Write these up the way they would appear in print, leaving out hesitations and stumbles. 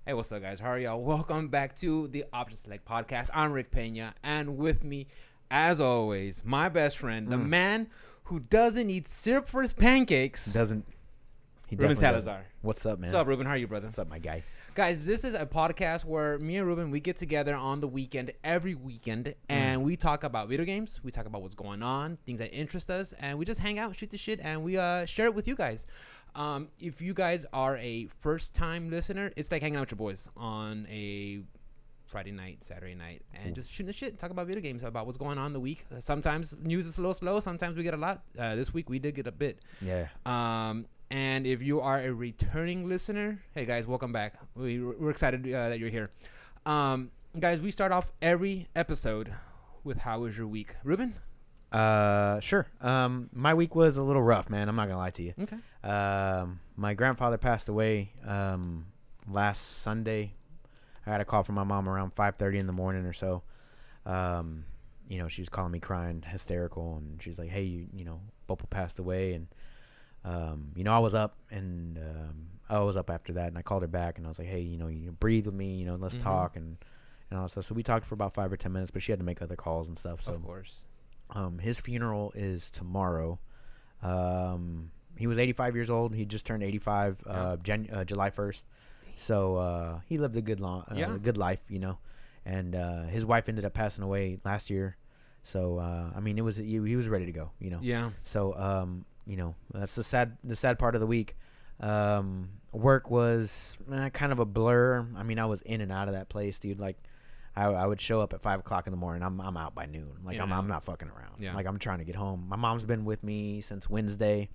Hey, what's up, guys? How are y'all? Welcome back to the Option Select Podcast. I'm Rick Pena, and with me, as always, my best friend, the man who doesn't eat syrup for his pancakes. Doesn't. He Ruben definitely Salazar. doesn't. What's up, man? What's up, Ruben? How are you, brother? What's up, my guy? Guys, this is a podcast where me and Ruben, we get together on the weekend, every weekend, and we talk about video games. We talk about what's going on, things that interest us, and we just hang out, shoot the shit, and we share it with you guys. If you guys are a first-time listener, it's like hanging out with your boys on a Friday night, Saturday night, and just shooting the shit, talk about video games, about what's going on in the week. Sometimes news is a little slow. Sometimes we get a lot. This week we did get a bit. Yeah. And if you are a returning listener, hey guys, welcome back. We're excited that you're here. Guys, we start off every episode with how was your week, Ruben? Sure. My week was a little rough, man. I'm not gonna lie to you. Okay. My grandfather passed away last Sunday. I got a call from my mom around 5:30 in the morning or so. She was calling me crying, hysterical, and she's like, "Hey, you know, Popo passed away," and I was up, and I was up after that, and I called her back, and I was like, "Hey, you breathe with me, let's talk," and all that stuff. So we talked for about 5 or 10 minutes, but she had to make other calls and stuff. So Of course. his funeral is tomorrow. He was 85 years old. He just turned 85 July 1st. So he lived a good good life, and his wife ended up passing away last year. So he was ready to go, Yeah. So that's the sad part of the week. Work was kind of a blur. I mean, I was in and out of that place, dude. Like I would show up at 5 o'clock in the morning. I'm out by noon. Like I'm not fucking around. Yeah. Like I'm trying to get home. My mom's been with me since Wednesday.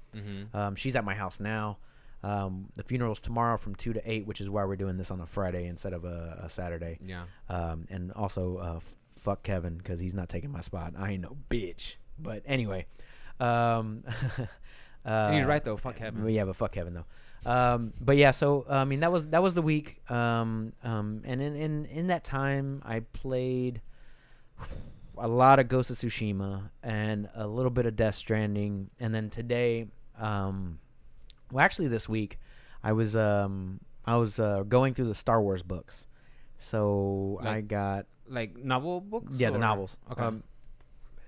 She's at my house now. The funeral's tomorrow from 2 to 8, which is why we're doing this on a Friday instead of a Saturday. Yeah. And also fuck Kevin, because he's not taking my spot. I ain't no bitch. But anyway, And he's right though. Fuck Kevin. yeah, but fuck Kevin though. But yeah, so that was the week. And in that time, I played a lot of Ghost of Tsushima and a little bit of Death Stranding. And then today, this week, I was going through the Star Wars books. So I got novel books. the novels. Okay.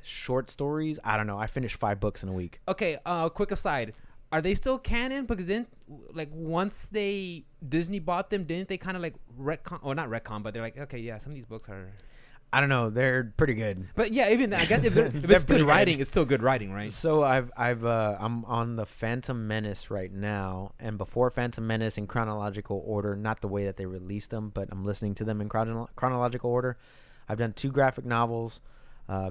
Short stories. I don't know. I finished 5 books in a week. Okay. Quick aside. Are they still canon? Because then, once Disney bought them, didn't they kind of retcon? Or not retcon, but they're like, okay, yeah, some of these books are. I don't know. They're pretty good. But yeah, even I guess if it's good writing, it's still good writing, right? So I'm on the Phantom Menace right now, and before Phantom Menace in chronological order, not the way that they released them, but I'm listening to them in chronological order. I've done 2 graphic novels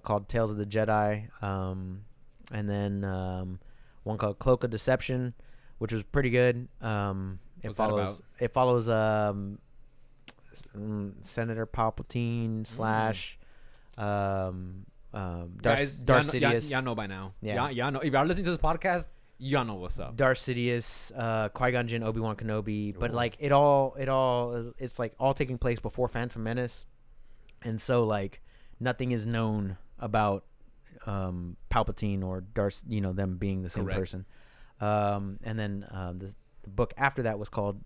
called Tales of the Jedi, and then one called Cloak of Deception, which was pretty good. It follows Senator Palpatine / Guys, Darth Sidious. Y'all know by now. Yeah. Y'all know. If y'all listening to this podcast, y'all know what's up. Darth Sidious, Qui-Gon Jinn, Obi-Wan Kenobi, but it all it's all taking place before Phantom Menace, and so nothing is known about Palpatine or Darth, them being the same person. And then the book after that was called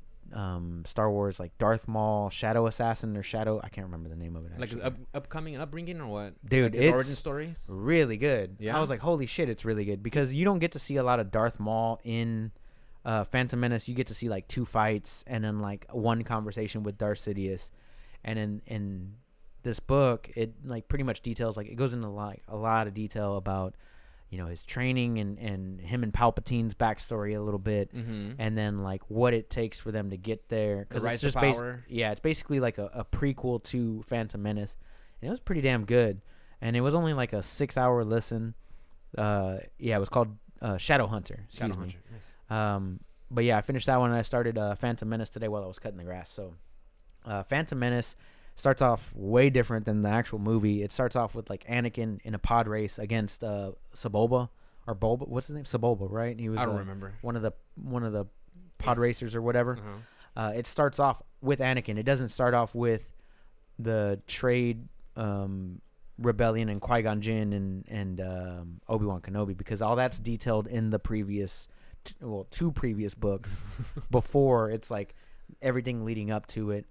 Star Wars Darth Maul Shadow Assassin or Shadow, I can't remember the name of it actually. His upcoming and upbringing or what? Dude, his it's origin stories? Really good. Yeah. I was like, holy shit, it's really good, because you don't get to see a lot of Darth Maul in Phantom Menace. You get to see 2 fights and then one conversation with Darth Sidious, and in this book it pretty much details it goes into a lot of detail about his training and him and Palpatine's backstory a little bit, and then what it takes for them to get there, because it's just power. It's basically a prequel to Phantom Menace, and it was pretty damn good, and it was only a 6-hour listen. It was called Shadow Hunter. Excuse me. Nice. But yeah, I finished that one, and I started Phantom Menace today while I was cutting the grass. So Phantom Menace starts off way different than the actual movie. It starts off with Anakin in a pod race against Sebulba or Bulba. What's his name? Sebulba, right? He was I don't remember. one of the pod racers or whatever. It starts off with Anakin. It doesn't start off with the trade rebellion and Qui-Gon Jinn and Obi-Wan Kenobi, because all that's detailed in the previous 2 previous books before it's everything leading up to it.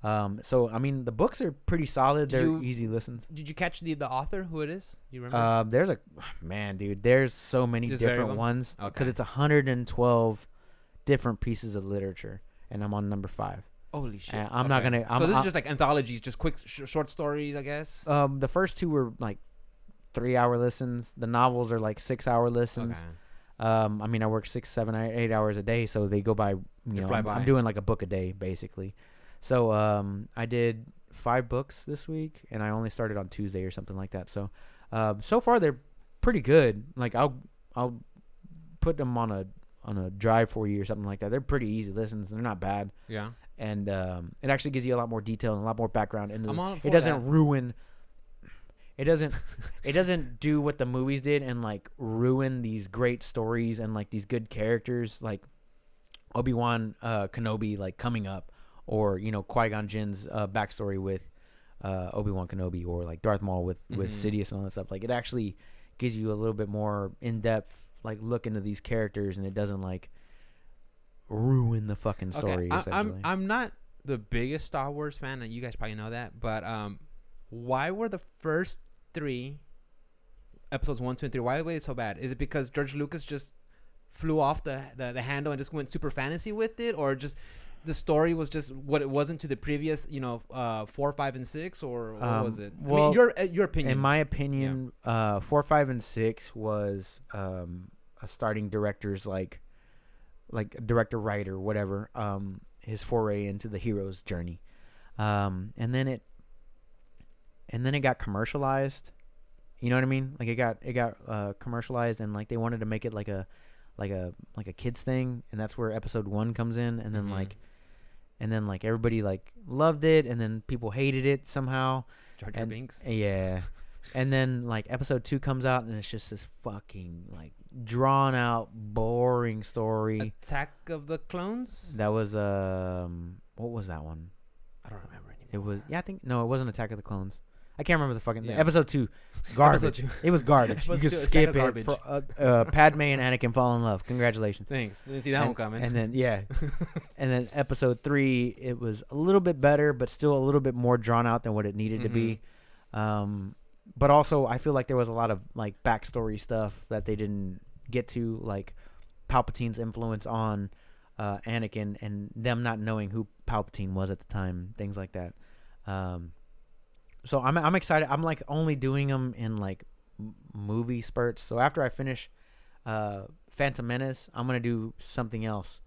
So I mean, the books are pretty solid. They're easy listens. Did you catch the author, who it is? Do you remember? There's so many Just different ones because it's 112 different pieces of literature, and I'm on number 5. Holy shit! I'm not gonna. So this is just like anthologies, just quick short stories, I guess. The first 2 were like 3-hour listens. The novels are like 6-hour listens. Okay. I mean, I work 6, 7, 8 hours a day, so they go by. I'm doing like a book a day basically. So I did 5 books this week, and I only started on Tuesday or something like that. So so far they're pretty good. Like I'll put them on a drive for you or something like that. They're pretty easy listens. They're not bad. Yeah. And it actually gives you a lot more detail and a lot more background. And it doesn't ruin. It doesn't do what the movies did and like ruin these great stories and like these good characters like Obi-Wan Kenobi like coming up, or Qui-Gon Jinn's backstory with Obi-Wan Kenobi, or like Darth Maul with Sidious and all that stuff. Like it actually gives you a little bit more in-depth like look into these characters, and it doesn't like ruin the fucking story. I'm not the biggest Star Wars fan, and you guys probably know that, but why were the first 3 episodes 1, 2, and 3, why were they so bad? Is it because George Lucas just flew off the handle and just went super fantasy with it, or just the story was just what it wasn't to the previous 4, 5, and 6, or what was it? Well, I mean, your opinion. In my opinion, 4, 5, and 6 was a starting director's like director, writer, whatever, his foray into the hero's journey, and then it got commercialized. You know what I mean? Like it got commercialized, and like they wanted to make it like a kids thing, and that's where episode 1 comes in, and then like everybody like loved it, and then people hated it somehow. Jar Jar Binks. Yeah. And then like episode 2 comes out, and it's just this fucking like drawn out, boring story. Attack of the Clones? That was what was that one? I don't remember anymore. It was it wasn't Attack of the Clones. I can't remember the fucking episode 2. Garbage. Episode 2. It was garbage. You just skip it. Padme and Anakin fall in love. Congratulations. Thanks. Didn't see that one coming. And then and then episode 3, it was a little bit better, but still a little bit more drawn out than what it needed to be. But also, I feel like there was a lot of like backstory stuff that they didn't get to, like Palpatine's influence on Anakin, and them not knowing who Palpatine was at the time, things like that. So I'm excited. I'm like only doing them in like movie spurts. So after I finish Phantom Menace, I'm gonna do something else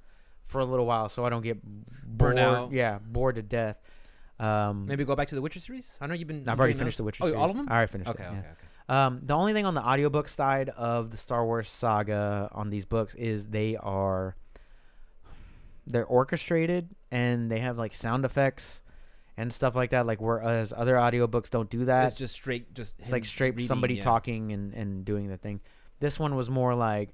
for a little while, so I don't get bored. Burnout. Yeah, bored to death. Maybe go back to the Witcher series. I know you've been. I've already finished the Witcher series. All of them? I already finished it. Okay. The only thing on the audiobook side of the Star Wars saga on these books is they're orchestrated, and they have like sound effects and stuff like that. Like whereas other audiobooks don't do that. It's just straight. It's like straight reading, somebody talking and doing the thing. This one was more like,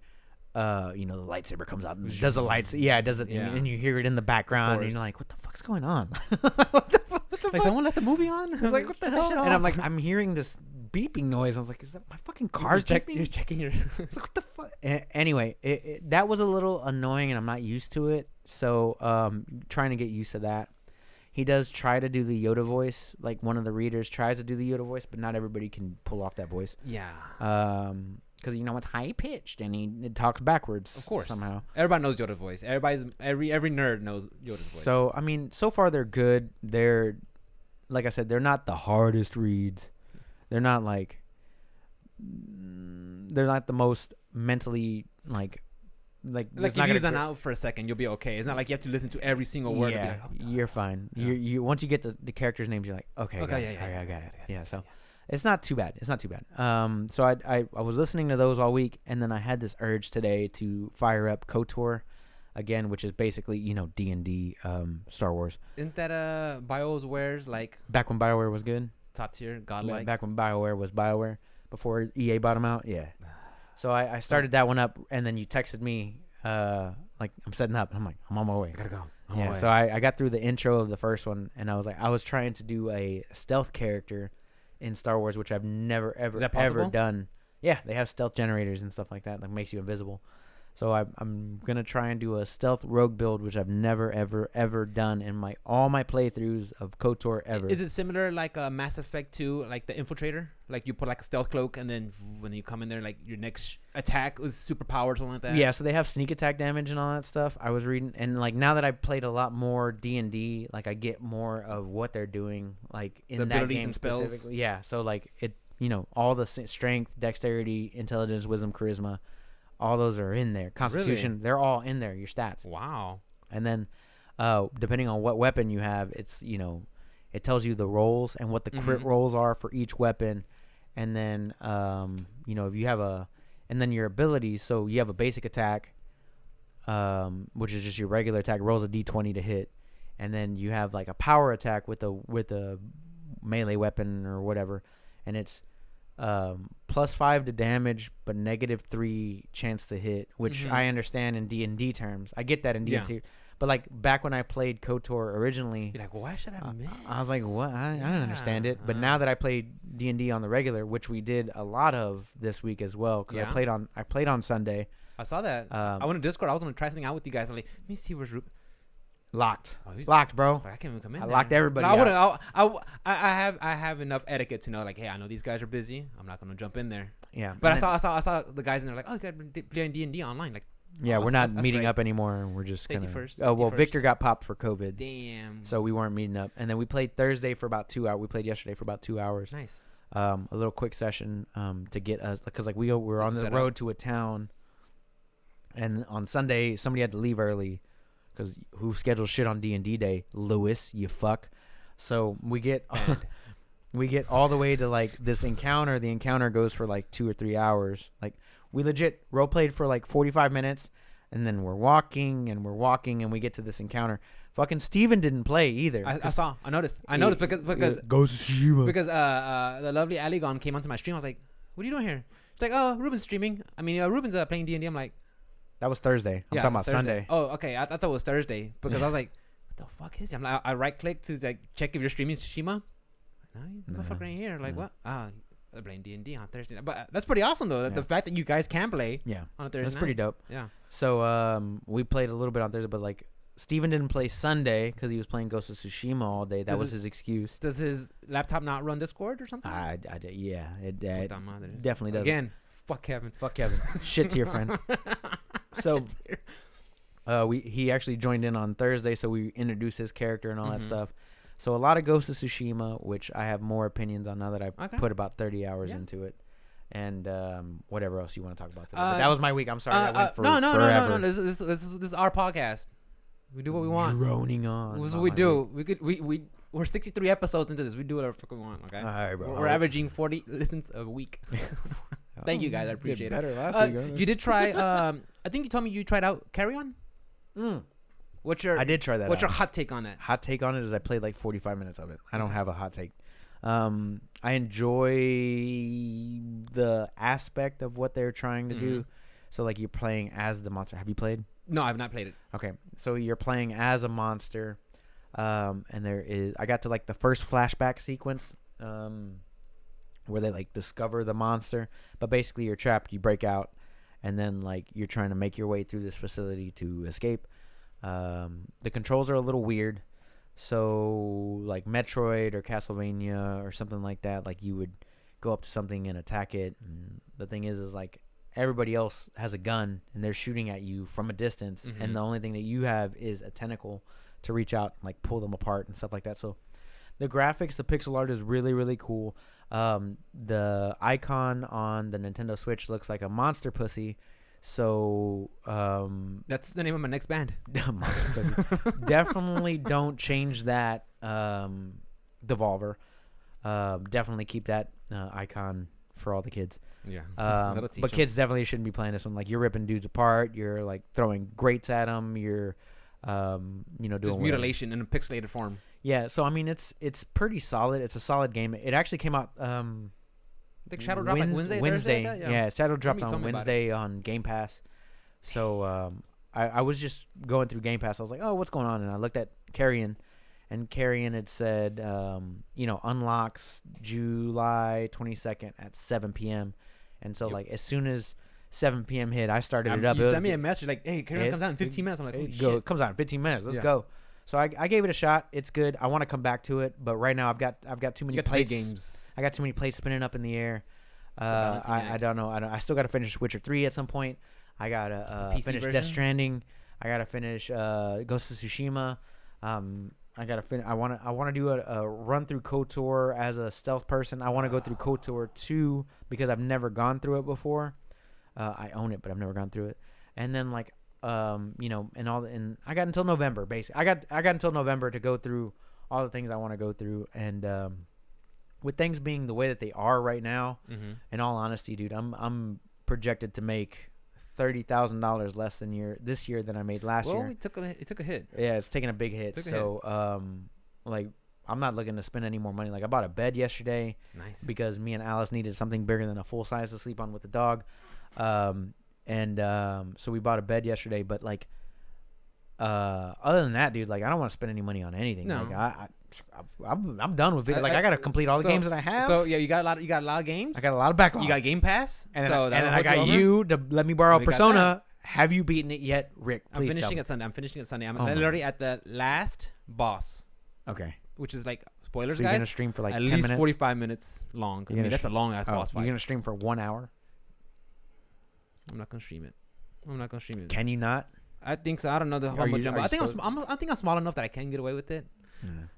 the lightsaber comes out and does the lights. Yeah, it does it, and you hear it in the background, and you're like, what the fuck's going on? What the like fuck? Someone left the movie on? I was like, what the hell? And I'm like, I'm hearing this beeping noise. I was like, is that my fucking car beeping? You're checking your. It's like, what the fuck? Anyway, that was a little annoying, and I'm not used to it. So trying to get used to that. He does try to do the Yoda voice. Like one of the readers tries to do the Yoda voice, but not everybody can pull off that voice. Yeah. Because it's high pitched, and it talks backwards. Of course. Somehow. Everybody knows Yoda's voice. Every nerd knows Yoda's voice. So I mean, so far they're good. They're, like I said, they're not the hardest reads. They're not the most mentally like if you use an out for a second, you'll be okay. It's not like you have to listen to every single word. Yeah, you're fine. Yeah. You once you get the characters' names, you're like, okay, I got it. Yeah, so it's not too bad. So I was listening to those all week, and then I had this urge today to fire up KOTOR again, which is basically D&D Star Wars. Isn't that BioWare's like back when BioWare was good, top tier, godlike? Back when BioWare was BioWare before EA bought them out. Yeah. So I started that one up, and then you texted me, like, I'm setting up. I'm like, I'm on my way. Gotta go. So I got through the intro of the first one, and I was like, I was trying to do a stealth character in Star Wars, which I've never, ever done. Yeah, they have stealth generators and stuff like that. Like, makes you invisible. So I'm gonna try and do a stealth rogue build, which I've never ever done in all my playthroughs of KOTOR ever. Is it similar like a Mass Effect 2, like the Infiltrator? Like you put like a stealth cloak, and then when you come in there, like your next attack was super powered, something like that. Yeah, so they have sneak attack damage and all that stuff. I was reading, and like now that I've played a lot more D&D, like I get more of what they're doing, like in The that abilities game and spells. specifically. Yeah, so like it, all the strength, dexterity, intelligence, wisdom, charisma. All those are in there. Constitution, Really? they're all in there, your stats. Wow. And then depending on what weapon you have, it's, it tells you the rolls and what the crit rolls are for each weapon. And then, if you have and then your abilities. So you have a basic attack, which is just your regular attack, rolls a d20 to hit. And then you have like a power attack with a melee weapon or whatever. And it's +5 to damage, but -3 chance to hit, which I understand in D&D terms. I get that in D&D, but like back when I played KOTOR originally, you're like, why should I miss? I was like, what? I don't understand it. But now that I played D&D on the regular, which we did a lot of this week as well, because I played on Sunday. I saw that. I went to Discord. I was gonna try something out with you guys. I'm like, let me see where's Ruben. Locked, locked, bro. I can't even come in. I locked everybody. I have enough etiquette to know, like, hey, I know these guys are busy. I'm not gonna jump in there. Yeah, but I saw the guys in there like, oh, you guys been playing D&D online, like. Yeah, we're not meeting up anymore. We're just safety first. Oh well, Victor got popped for COVID. Damn. So we weren't meeting up, and then we played Thursday for about 2 hours. We played yesterday for about 2 hours. Nice. A little quick session to get us, because like we were on the road to a town, and on Sunday somebody had to leave early. Because who schedules shit on D&D day? Lewis, you fuck. So we get all the way to like this encounter. The encounter goes for like 2 or 3 hours. Like we legit role played for like 45 minutes, and then we're walking and we get to this encounter. Fucking Steven didn't play either. I noticed because Ghost of Tsushima. Because the lovely Aligon came onto my stream. I was like, what are you doing here? She's like, oh, Ruben's streaming. I mean, Ruben's playing D&D. I'm like. That was Thursday. I'm talking about Thursday. Sunday. Oh, okay. I thought it was Thursday because I was like, what the fuck is he? I'm like, I right click to like check if you're streaming Tsushima. No, motherfucker ain't here. Like what? They're playing D&D on Thursday. But that's pretty awesome though. The fact that you guys can play. Yeah. On a Thursday. That's pretty dope. Yeah. So we played a little bit on Thursday, but like Steven didn't play Sunday because he was playing Ghost of Tsushima all day. That was his excuse. Does his laptop not run Discord or something? Yeah. It definitely does. Again, fuck Kevin. Shit to your friend. So he actually joined in on Thursday, so we introduced his character and all that stuff. So a lot of Ghost of Tsushima, which I have more opinions on now that I've put about 30 hours into it. And whatever else you want to talk about today. But that was my week. I'm sorry I went for forever. No. This is our podcast. We do what we want. Droning on. This is what we do. We're 63 episodes into this. We do whatever we want. Okay. All right, bro. We're averaging 40 listens a week. Thank you guys. I appreciate it. Better last week. You did try. I think you told me you tried out Carry On. I did try that. What's your hot take on that? Hot take on it is I played like 45 minutes of it. I don't have a hot take. I enjoy the aspect of what they're trying to do. So like you're playing as the monster. Have you played? No, I've not played it. Okay, so you're playing as a monster, and I got to like the first flashback sequence, where they like discover the monster, but basically you're trapped. You break out, and then like you're trying to make your way through this facility to escape. The controls are a little weird, so like Metroid or Castlevania or something like that. Like you would go up to something and attack it, and the thing is like everybody else has a gun and they're shooting at you from a distance, and the only thing that you have is a tentacle to reach out and like pull them apart and stuff like that. So the graphics, the pixel art is really, really cool. The icon on the Nintendo Switch looks like a monster pussy. So that's the name of my next band. Monster pussy. Definitely don't change that Devolver. Definitely keep that icon for all the kids. Yeah. But kids definitely shouldn't be playing this one. Like you're ripping dudes apart. You're like throwing grates at them. You're doing just mutilation in a pixelated form. Yeah. So I mean, it's pretty solid. It's a solid game. It actually came out. I think Shadow dropped like Wednesday. Yeah, Shadow dropped on Wednesday on Game Pass. So I was just going through Game Pass. I was like, oh, what's going on? And I looked at Carrion. And Carrion had said, unlocks July 22nd at 7 p.m. And so, like, as soon as 7 p.m. hit. I started it up. You sent me a message like, "Hey, Karen comes out in 15 minutes." I'm like, "Holy shit!" It comes out in 15 minutes. Let's go. So I gave it a shot. It's good. I want to come back to it, but right now I've got too many plates. Games. I got too many plates spinning up in the air. I don't know. I still got to finish Witcher 3 at some point. I gotta finish Death Stranding. I gotta finish Ghost of Tsushima. I gotta finish. I wanna do a run through KOTOR as a stealth person. I want to go through KOTOR 2 because I've never gone through it before. I own it, but I've never gone through it. And then like and I got until November basically. I got until November to go through all the things I want to go through. And with things being the way that they are right now, in all honesty, dude, I'm projected to make $30,000 less this year than I made last year. It took a hit. Yeah, it's taking a big hit. Like I'm not looking to spend any more money. Like I bought a bed yesterday. Nice. Because me and Alice needed something bigger than a full size to sleep on with the dog. So we bought a bed yesterday, but like other than that, dude, like I don't want to spend any money on anything. No. Like I'm done with it. Like I gotta complete all the games that I have. So yeah, you got a lot of games. I got a lot of backlog. You got Game Pass, and then I got you to let me borrow Persona. Have you beaten it yet, Rick? Please. I'm finishing it Sunday. I'm literally at the last boss. Okay. Which is like spoilers, so you're guys. Gonna stream for like at 10 least minutes? 45 minutes long. I mean, that's a long ass boss fight. You're gonna stream for 1 hour? I'm not gonna stream it. Can you not? I think so. I don't know how much. I think I'm small enough that I can get away with it.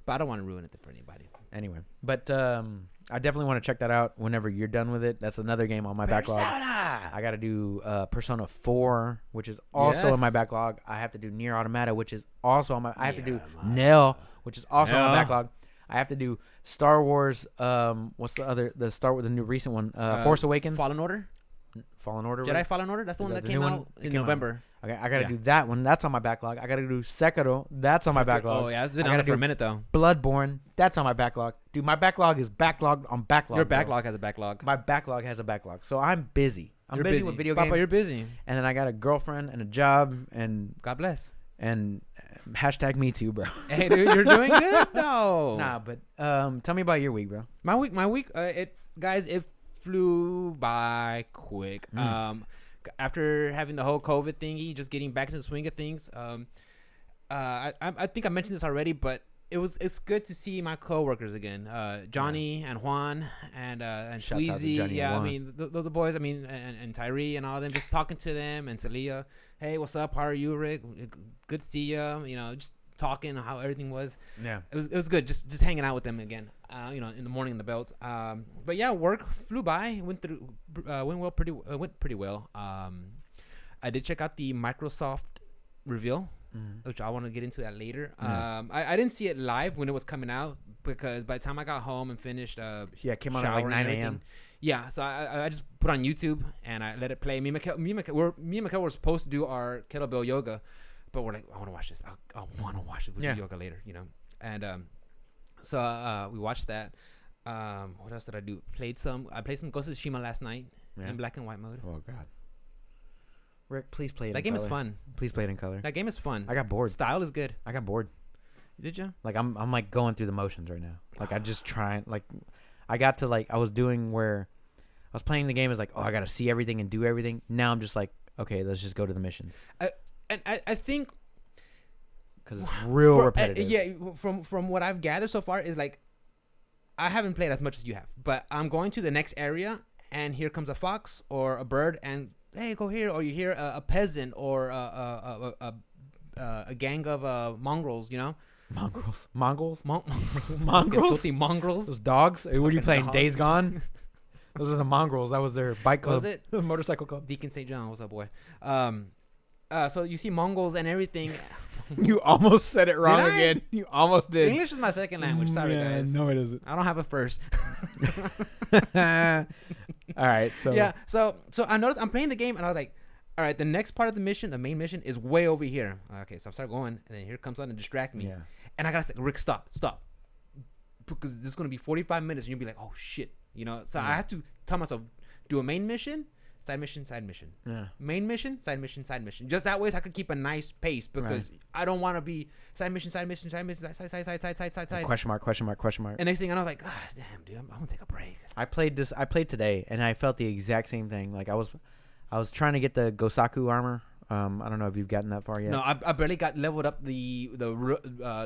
But I don't want to ruin it for anybody. Anyway, but I definitely want to check that out whenever you're done with it. That's another game on my backlog. I got to do Persona 4, which is also in my backlog. I have to do Nier Automata, which is also on my. I have to do Nell, which is also on my backlog. I have to do Star Wars. What's the other? The new recent one. Force Awakens. Fallen Order. Jedi Fallen Order. That's the one that came out in November. Okay, I gotta do that one. That's on my backlog. I gotta do Sekiro. That's on my backlog. Oh yeah, it's been on there for a minute though. Bloodborne. That's on my backlog. Dude, my backlog is backlogged on backlog. Your backlog has a backlog. My backlog has a backlog. So I'm busy. I'm busy with video games. Papa, you're busy. And then I got a girlfriend and a job and God bless. And hashtag me too, bro. Hey, dude, you're doing good. No. Nah, but tell me about your week, bro. My week. It flew by quick. After having the whole COVID thingy, just getting back into the swing of things. I think I mentioned this already, but it's good to see my coworkers again. Johnny and Juan and Squeezy. Yeah, I mean those are boys. I mean and Tyree and all of them. Just talking to them and Celia. Hey, what's up? How are you, Rick? Good to see you. You know, just talking how everything was. Yeah, it was good. Just hanging out with them again. In the morning in the belt. But yeah, work flew by. Went pretty well. I did check out the Microsoft reveal, which I want to get into that later. I didn't see it live when it was coming out because by the time I got home and finished, it came out at like 9 a.m. Yeah, so I just put on YouTube and I let it play. Me and Mikkel were supposed to do our kettlebell yoga, but we're like, I want to watch this. I want to watch it. We'll do yoga later, and so we watched that. What else did I do? I played some Ghost of Tsushima last night in black and white mode. Oh God, Rick, please play it. That game is fun. Please play it in color. That game is fun. I got bored. Style is good. I got bored. Did you? Like I'm like going through the motions right now. Like I just trying. Like I got to like I was doing where I was playing the game as like I got to see everything and do everything. Now I'm just like okay, let's just go to the mission. And I think. Because it's real repetitive. From what I've gathered so far is like, I haven't played as much as you have, but I'm going to the next area, and here comes a fox or a bird, and hey, go here, or you hear a peasant or a gang of mongrels, Mongrels. Filthy mongrels. Those dogs. What are you playing? Days Gone. Those are the mongrels. That was their bike club. Was it? The motorcycle club. Deacon St. John. What's up, boy? So you see mongrels and everything. You almost said it wrong again. You almost did. English is my second language. Sorry, guys. No, it isn't. I don't have a first. All right. So yeah. So I noticed I'm playing the game and I was like, all right, the next part of the mission, the main mission, is way over here. Okay, so I start going, and then here comes something to distract me. Yeah. And I gotta say, Rick, stop, because this is gonna be 45 minutes, and you'll be like, oh shit, So I have to tell myself, do a main mission. Side mission, side mission. Yeah. Main mission, side mission, side mission. Just that way, so I could keep a nice pace because I don't want to be side mission, side mission, side mission, side. Question mark. And next thing I was like, God damn, dude, I'm gonna take a break. I played today, and I felt the exact same thing. Like I I was trying to get the Gosaku armor. I don't know if you've gotten that far yet. No, I barely got leveled up the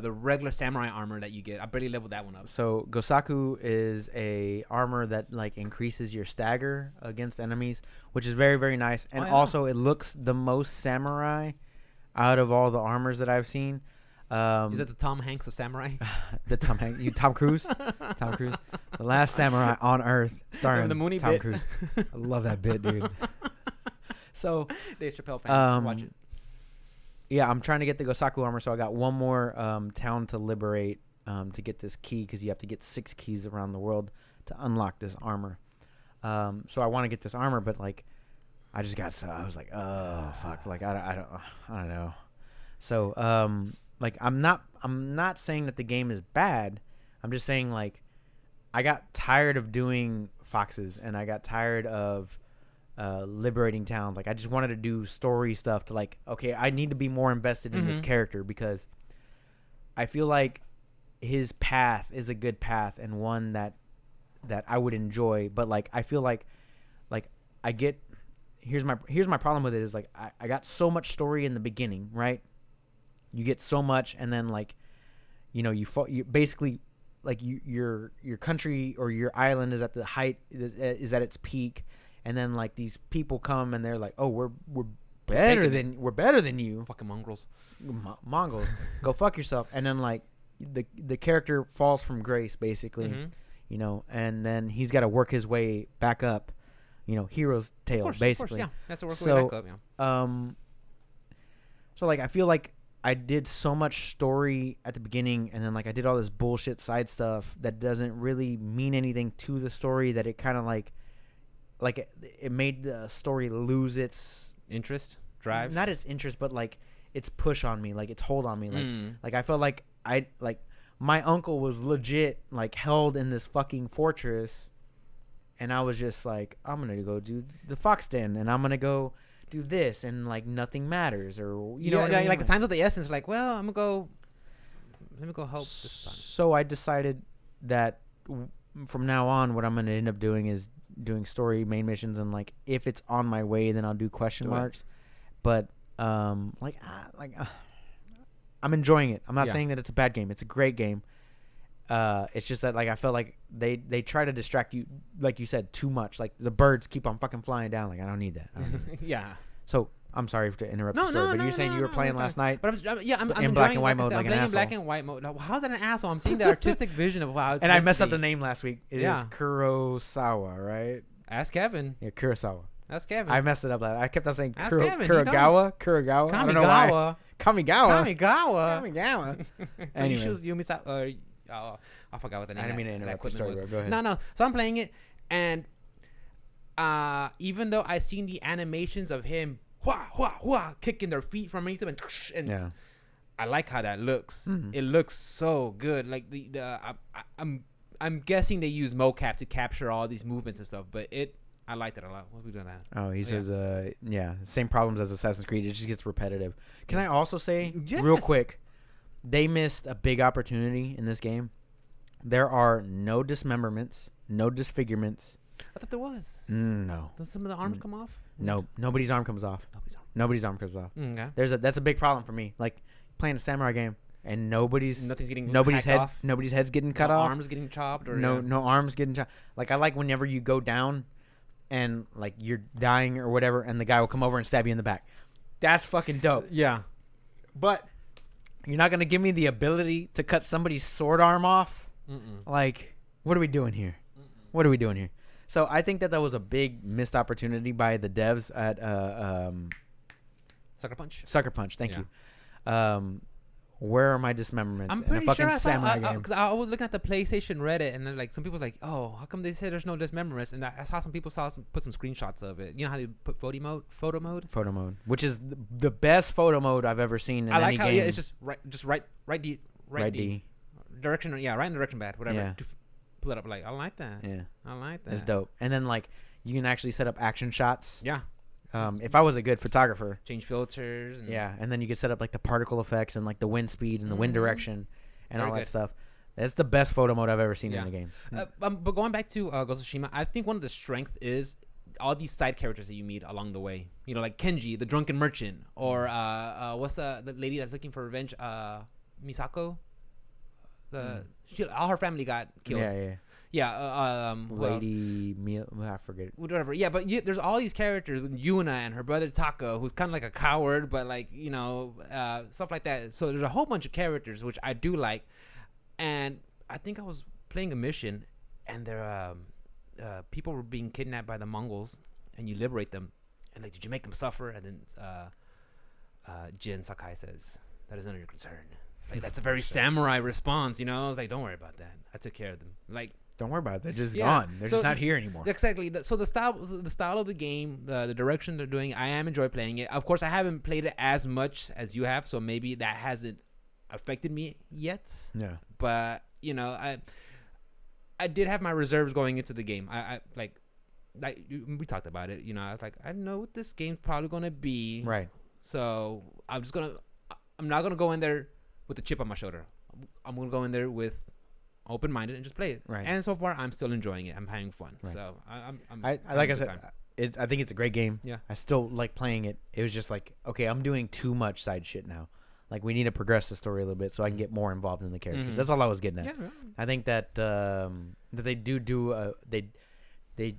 regular samurai armor that you get. I barely leveled that one up. So Gosaku is a armor that like increases your stagger against enemies, which is very, very nice. And also it looks the most samurai out of all the armors that I've seen. Is it the Tom Hanks of samurai? The Tom Hanks, Tom Cruise, Tom Cruise, the last samurai on Earth, starring the Mooney Tom bit. Cruise. I love that bit, dude. So, Dave Chappelle fans, watch it. Yeah, I'm trying to get the Gosaku armor, so I got one more town to liberate to get this key, because you have to get 6 keys around the world to unlock this armor. So I want to get this armor, but like, I was like, oh fuck, like I don't know. So like I'm not saying that the game is bad. I'm just saying like I got tired of doing foxes, and I got tired of liberating towns. Like I just wanted to do story stuff to like, okay, I need to be more invested in this character, because I feel like his path is a good path and one that I would enjoy. But like I feel like I get here's my problem with it is like I got so much story in the beginning, right? You get so much, and then like, you know, you basically like your country or your island is at the height, is at its peak. And then like these people come and they're like, "Oh, we're better than you." Fucking mongrels. Mongols, go fuck yourself. And then like the character falls from grace, basically, you know, and then he's got to work his way back up, you know, hero's tale, basically. Of course, yeah, that's the work way back up. Yeah. So like I feel like I did so much story at the beginning, and then like I did all this bullshit side stuff that doesn't really mean anything to the story, that it kind of like it made the story lose its interest, drive, not its interest, but like its push on me, like its hold on me. Like I felt like my uncle was legit like held in this fucking fortress, and I was just like, I'm gonna go do the fox den, and I'm gonna go do this, and like nothing matters, or you know what I mean? Like the times of the essence, like, well, let me go help this time. So I decided that from now on, what I'm gonna end up doing is doing story main missions, and like if it's on my way, then I'll do question marks. But I'm enjoying it. I'm not saying that it's a bad game. It's a great game. It's just that like I felt like they try to distract you, like you said, too much. Like the birds keep on fucking flying down. Like I don't need that. Yeah. So I'm sorry to interrupt the story, but you're saying you were playing last night. But I'm in black and white mode, like an asshole. I'm playing in black and white mode. Now, how's that an asshole? I'm seeing the artistic vision of how it's. And I messed up the name last week. It is Kurosawa, right? Ask Kevin. Yeah, Kurosawa. Ask Kevin. I messed it up. I kept on saying Kuragawa. Kuragawa. I don't know why. Kamigawa. Anyway. I forgot what the name. I didn't mean to interrupt the story, was. Go ahead. No. So I'm playing it, and even though I've seen the animations of him kicking their feet from underneath them, and yeah. I like how that looks. It looks so good. Like I'm guessing they use mocap to capture all these movements and stuff, but I liked it a lot. What are we doing now? Oh, he says, same problems as Assassin's Creed. It just gets repetitive. Can I also say, real quick, they missed a big opportunity in this game. There are no dismemberments, no disfigurements. I thought there was. No. Does some of the arms come off? No, nobody's arm comes off. Nobody's arm comes off. Okay. That's a big problem for me. Like playing a samurai game and nobody's off. Nobody's head's getting cut off. Arms getting chopped, or no arms getting chopped. Like I like whenever you go down and like you're dying or whatever, and the guy will come over and stab you in the back. That's fucking dope. Yeah. But you're not gonna give me the ability to cut somebody's sword arm off. Like, what are we doing here? What are we doing here? So I think that was a big missed opportunity by the devs at Sucker Punch. Thank you. Where are my dismemberments? I'm pretty in a fucking sure samurai game? Because I was looking at the PlayStation Reddit, and then like some people's like, "Oh, how come they say there's no dismemberments?" And I saw some people put some screenshots of it. You know how they put photo mode, which is the best photo mode I've ever seen in any game. Yeah, it's just right D direction. Yeah, right in the direction pad, whatever. Yeah. Pull it up. Like I like that. Yeah, I like that. It's dope. And then like you can actually set up action shots. Yeah. If I was a good photographer, change filters. And then you could set up like the particle effects and like the wind speed and the wind direction and all that stuff. That's the best photo mode I've ever seen in the game. But going back to Ghost of Tsushima, I think one of the strengths is all these side characters that you meet along the way. You know, like Kenji, the drunken merchant, or what's the lady that's looking for revenge? Misako. All her family got killed. Lady Mia, I forget. Whatever. Yeah, but there's all these characters with Yuna and her brother Taka, who's kind of like a coward, but like, you know, stuff like that. So there's a whole bunch of characters which I do like, and I think I was playing a mission, and there people were being kidnapped by the Mongols, and you liberate them, and like, did you make them suffer? And then Jin Sakai says, "That is none of your concern." It's like, that's a very samurai response, you know. I was like, don't worry about that. I took care of them. Like, don't worry about it. They're just gone. They're just not here anymore. Exactly. So the style of the game, the direction they're doing, I am enjoy playing it. Of course, I haven't played it as much as you have, so maybe that hasn't affected me yet. Yeah. But you know, I did have my reserves going into the game. I we talked about it. You know, I was like, I know what this game's probably gonna be. Right. So I'm not gonna go in there with a chip on my shoulder. I'm gonna go in there with open-minded and just play it. Right. And so far, I'm still enjoying it. I'm having fun. Right. So I'm like I said, I think it's a great game. Yeah. I still like playing it. It was just like, okay, I'm doing too much side shit now. Like, we need to progress the story a little bit so I can get more involved in the characters. Mm-hmm. That's all I was getting at. Yeah. I think that that they they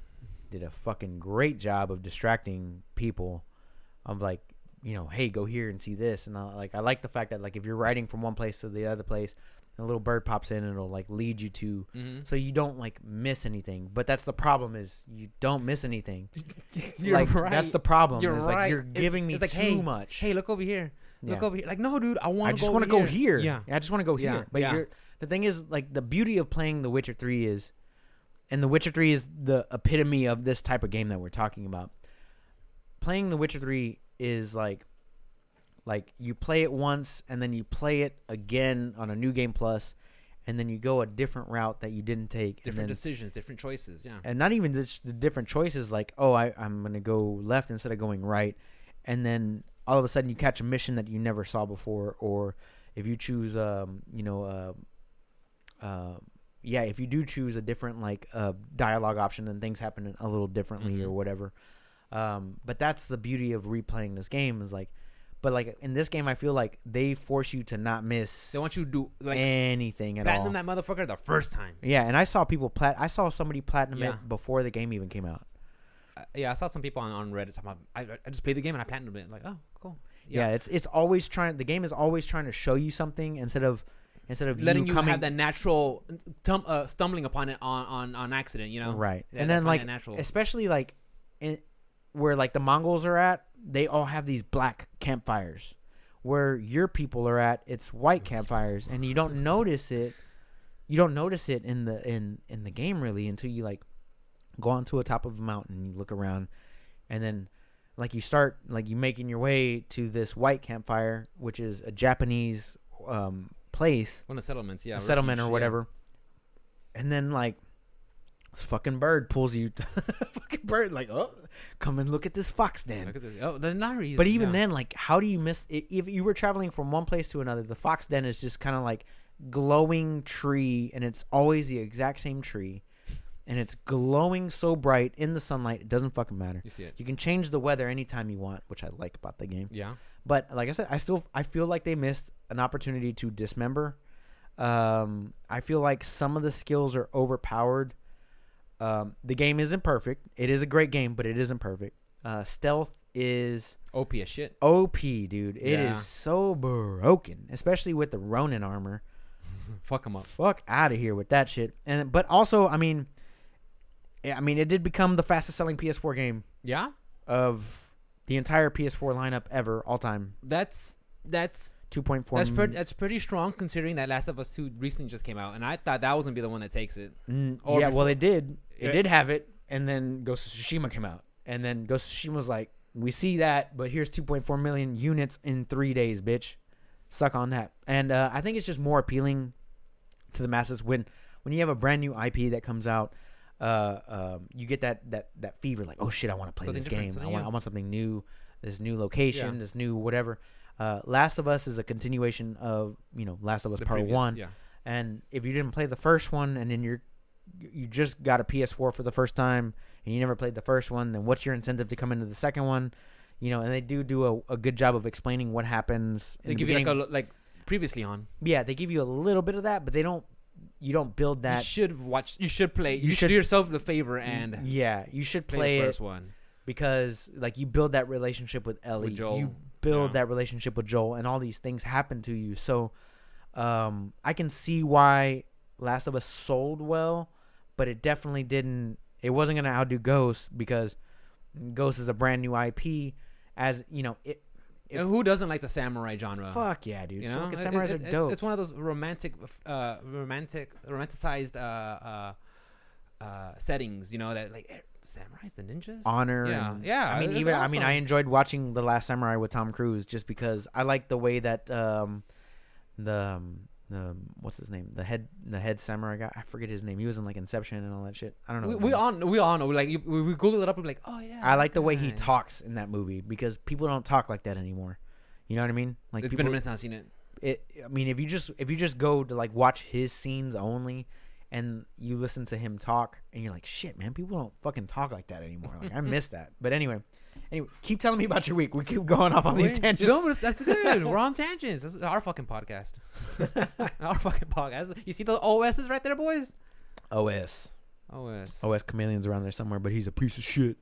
did a fucking great job of distracting people. Of like, you know, hey, go here and see this. And I like the fact that, like, if you're riding from one place to the other place, a little bird pops in and it'll like lead you to, so you don't like miss anything. But that's the problem, is you don't miss anything. You're like, right. That's the problem. You're right. Like, you're giving me like, too much. Hey, look over here. Look over here. Like, no, dude, I just want to go here. Yeah. I just want to go here. But the thing is, like, the beauty of playing The Witcher 3 is, and The Witcher 3 is the epitome of this type of game that we're talking about. Playing The Witcher 3 is like you play it once and then you play it again on a New Game Plus, and then you go a different route that you didn't take. Different decisions, different choices, yeah. And not even just the different choices, like, oh, I'm going to go left instead of going right. And then all of a sudden you catch a mission that you never saw before. Or if you choose, if you do choose a different, like, dialogue option, then things happen a little differently or whatever. But that's the beauty of replaying this game, is like, but like in this game, I feel like they force you to not miss. They want you to do like anything at all. Platinum that motherfucker the first time. Yeah, and I saw people I saw somebody platinum it before the game even came out. I saw some people on Reddit talking about, I just played the game and I platinumed it. Like, oh, cool. Yeah, it's always trying. The game is always trying to show you something instead of letting you have that natural stumbling upon it on accident. You know, right? Yeah, and then like especially like where like the Mongols are at, they all have these black campfires. Where your people are at, it's white campfires, and you don't notice it. You don't notice it in the game really until you like go onto the top of a mountain and you look around, and then like you start like you making your way to this white campfire, which is a Japanese place, one of the settlements, a settlement or whatever, and then like this fucking bird pulls you to fucking bird, like, oh, come and look at this fox den. Look at this. Oh, the Naris. But even then, like, how do you miss it? If you were traveling from one place to another, the fox den is just kind of like glowing tree, and it's always the exact same tree, and it's glowing so bright in the sunlight, it doesn't fucking matter. You see it. You can change the weather anytime you want, which I like about the game. Yeah. But like I said, I feel like they missed an opportunity to dismember. I feel like some of the skills are overpowered. The game isn't perfect. It is a great game, but it isn't perfect. Stealth is OP as shit. OP, dude. It is so broken, especially with the Ronin armor. Fuck them up. Fuck out of here with that shit. But also, I mean, it did become the fastest selling PS4 game. Yeah. Of the entire PS4 lineup ever, all time. That's 2.4. That's pretty strong considering that Last of Us 2 recently just came out, and I thought that was gonna be the one that takes it. Well, it did. It did have it, and then Ghost of Tsushima came out, and then Ghost of Tsushima was like, "We see that, but here's 2.4 million units in 3 days, bitch. Suck on that." And I think it's just more appealing to the masses when you have a brand new IP that comes out. You get that fever, like, oh shit, I want to play something this game. I want something new, this new location, this new whatever. Last of Us is a continuation of Last of Us Part 1. Yeah. And if you didn't play the first one and then you're you just got a PS4 for the first time and you never played the first one, then what's your incentive to come into the second one? You know, and they do a good job of explaining what happens. They give you like previously on. Yeah, they give you a little bit of that, but you don't build that. You should play. You should do yourself the favor and you should play the first one, because like you build that relationship with Ellie, with Joel. You build that relationship with Joel, and all these things happen to you. So I can see why Last of Us sold well, but it definitely didn't. It wasn't gonna outdo Ghost, because Ghost is a brand new IP. As you know, who doesn't like the samurai genre? Fuck yeah, dude! You know, samurais are dope. It's one of those romanticized settings. You know, that like samurais and ninjas, honor. Yeah. I mean, awesome. I enjoyed watching The Last Samurai with Tom Cruise just because I like the way that the what's his name, the head samurai guy, I forget his name. He was in like Inception and all that shit. I don't know. We all know. Like we Google it up and be like, oh yeah. I like the way he talks in that movie, because people don't talk like that anymore. You know what I mean? Like it's been a minute since I've seen it. I mean, if you just go to like watch his scenes only, and you listen to him talk, and you're like, shit, man, people don't fucking talk like that anymore. Like I miss that. But anyway, keep telling me about your week. We keep going off on these tangents. No, that's good. We're on tangents. This is our fucking podcast. Our fucking podcast. You see the OSs right there, boys? OS Chameleon's around there somewhere, but he's a piece of shit.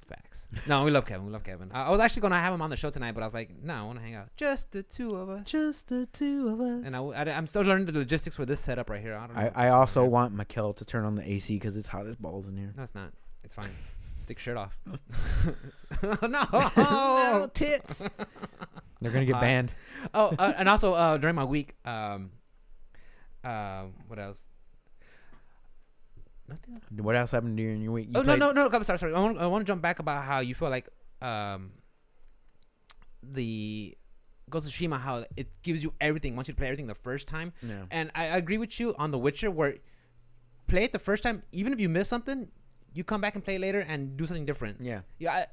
Facts. No, we love Kevin. I was actually gonna have him on the show tonight, but I was like, no, I want to hang out. Just the two of us. And I'm still learning the logistics for this setup right here. I don't know. I also want Mikkel to turn on the AC because it's hot as balls in here. No, it's not. It's fine. Take your shirt off. No tits. They're gonna get banned. And also during my week, what else? Nothing. What else happened during your week? No. Sorry. I want to jump back about how you feel like the Ghost of Tsushima, how it gives you everything, wants you to play everything the first time. Yeah. And I agree with you on The Witcher, where play it the first time, even if you miss something, you come back and play it later and do something different. Yeah.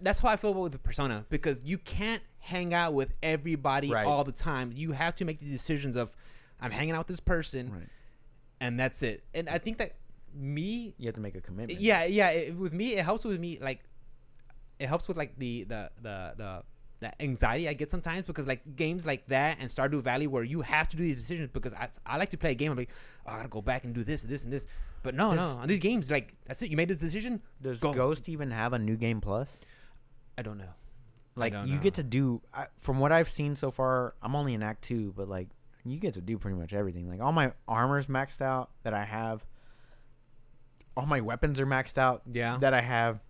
That's how I feel with the Persona, because you can't hang out with everybody all the time. You have to make the decisions of, I'm hanging out with this person, and that's it. And I think that you have to make a commitment. With me, it helps with me, like it helps with like the anxiety I get sometimes, because like games like that and Stardew Valley, where you have to do these decisions, because I like to play a game, I'm like, I gotta go back and do this and this, but no, on these games, like, that's it, you made this decision. Does Ghost even have a New Game Plus? I don't know. Like, you get to do, from what I've seen so far, I'm only in Act 2, but like you get to do pretty much everything. Like all my armor's maxed out that I have. All my weapons are maxed out. Yeah. That I have.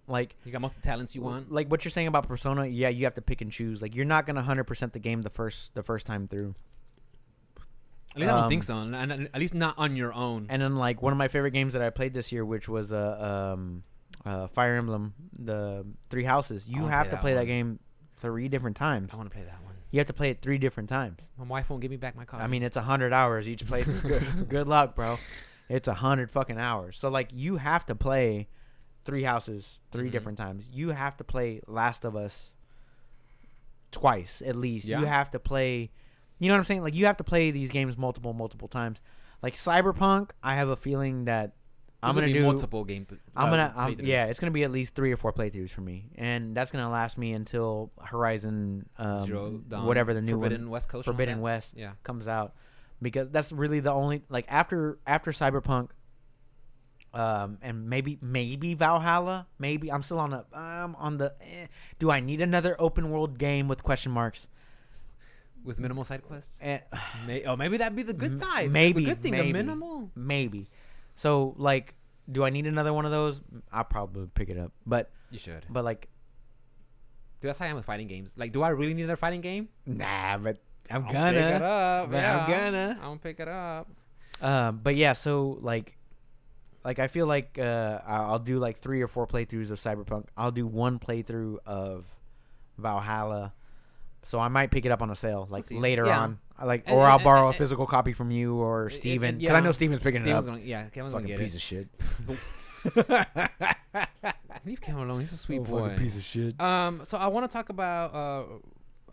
Like you got most of the talents you want. Like what you're saying about Persona, yeah, you have to pick and choose. Like you're not gonna 100% the game the first time through. At least I don't think so, and at least not on your own. And then like one of my favorite games that I played this year, which was Fire Emblem, the Three Houses. You have to play that game 3 different times. I want to play that one. You have to play it 3 different times. My wife won't give me back my copy. I mean, it's 100 hours each playthrough. Good luck, bro. It's 100 fucking hours. So like you have to play Three Houses 3 different times. You have to play Last of Us twice at least. You have to play, you know what I'm saying? Like you have to play these games multiple times. Like Cyberpunk, I have a feeling that I'm gonna do multiple game. It's gonna be at least 3 or 4 playthroughs for me, and that's gonna last me until Horizon, whatever the new Forbidden West Coast, Forbidden West, comes out, because that's really the only, like after Cyberpunk, and maybe Valhalla. Maybe I'm still on the. Do I need another open world game with question marks? With minimal side quests? Maybe that'd be the good side. Maybe the good thing. The minimal. Maybe. So like, do I need another one of those? I'll probably pick it up. But you should. But like, dude, that's how I am with fighting games. Like, do I really need another fighting game? Nah, but I'm gonna pick it up. I'm gonna pick it up. But yeah, so like I feel like I'll do like 3 or 4 playthroughs of Cyberpunk. I'll do 1 playthrough of Valhalla. So I might pick it up on a sale like later on. I'll borrow a physical copy from you or Steven. Because I know Steven's picking it up. Kevin's fucking gonna piece of shit. Leave Kevin alone. He's a sweet boy. Fucking piece of shit. So I want to talk about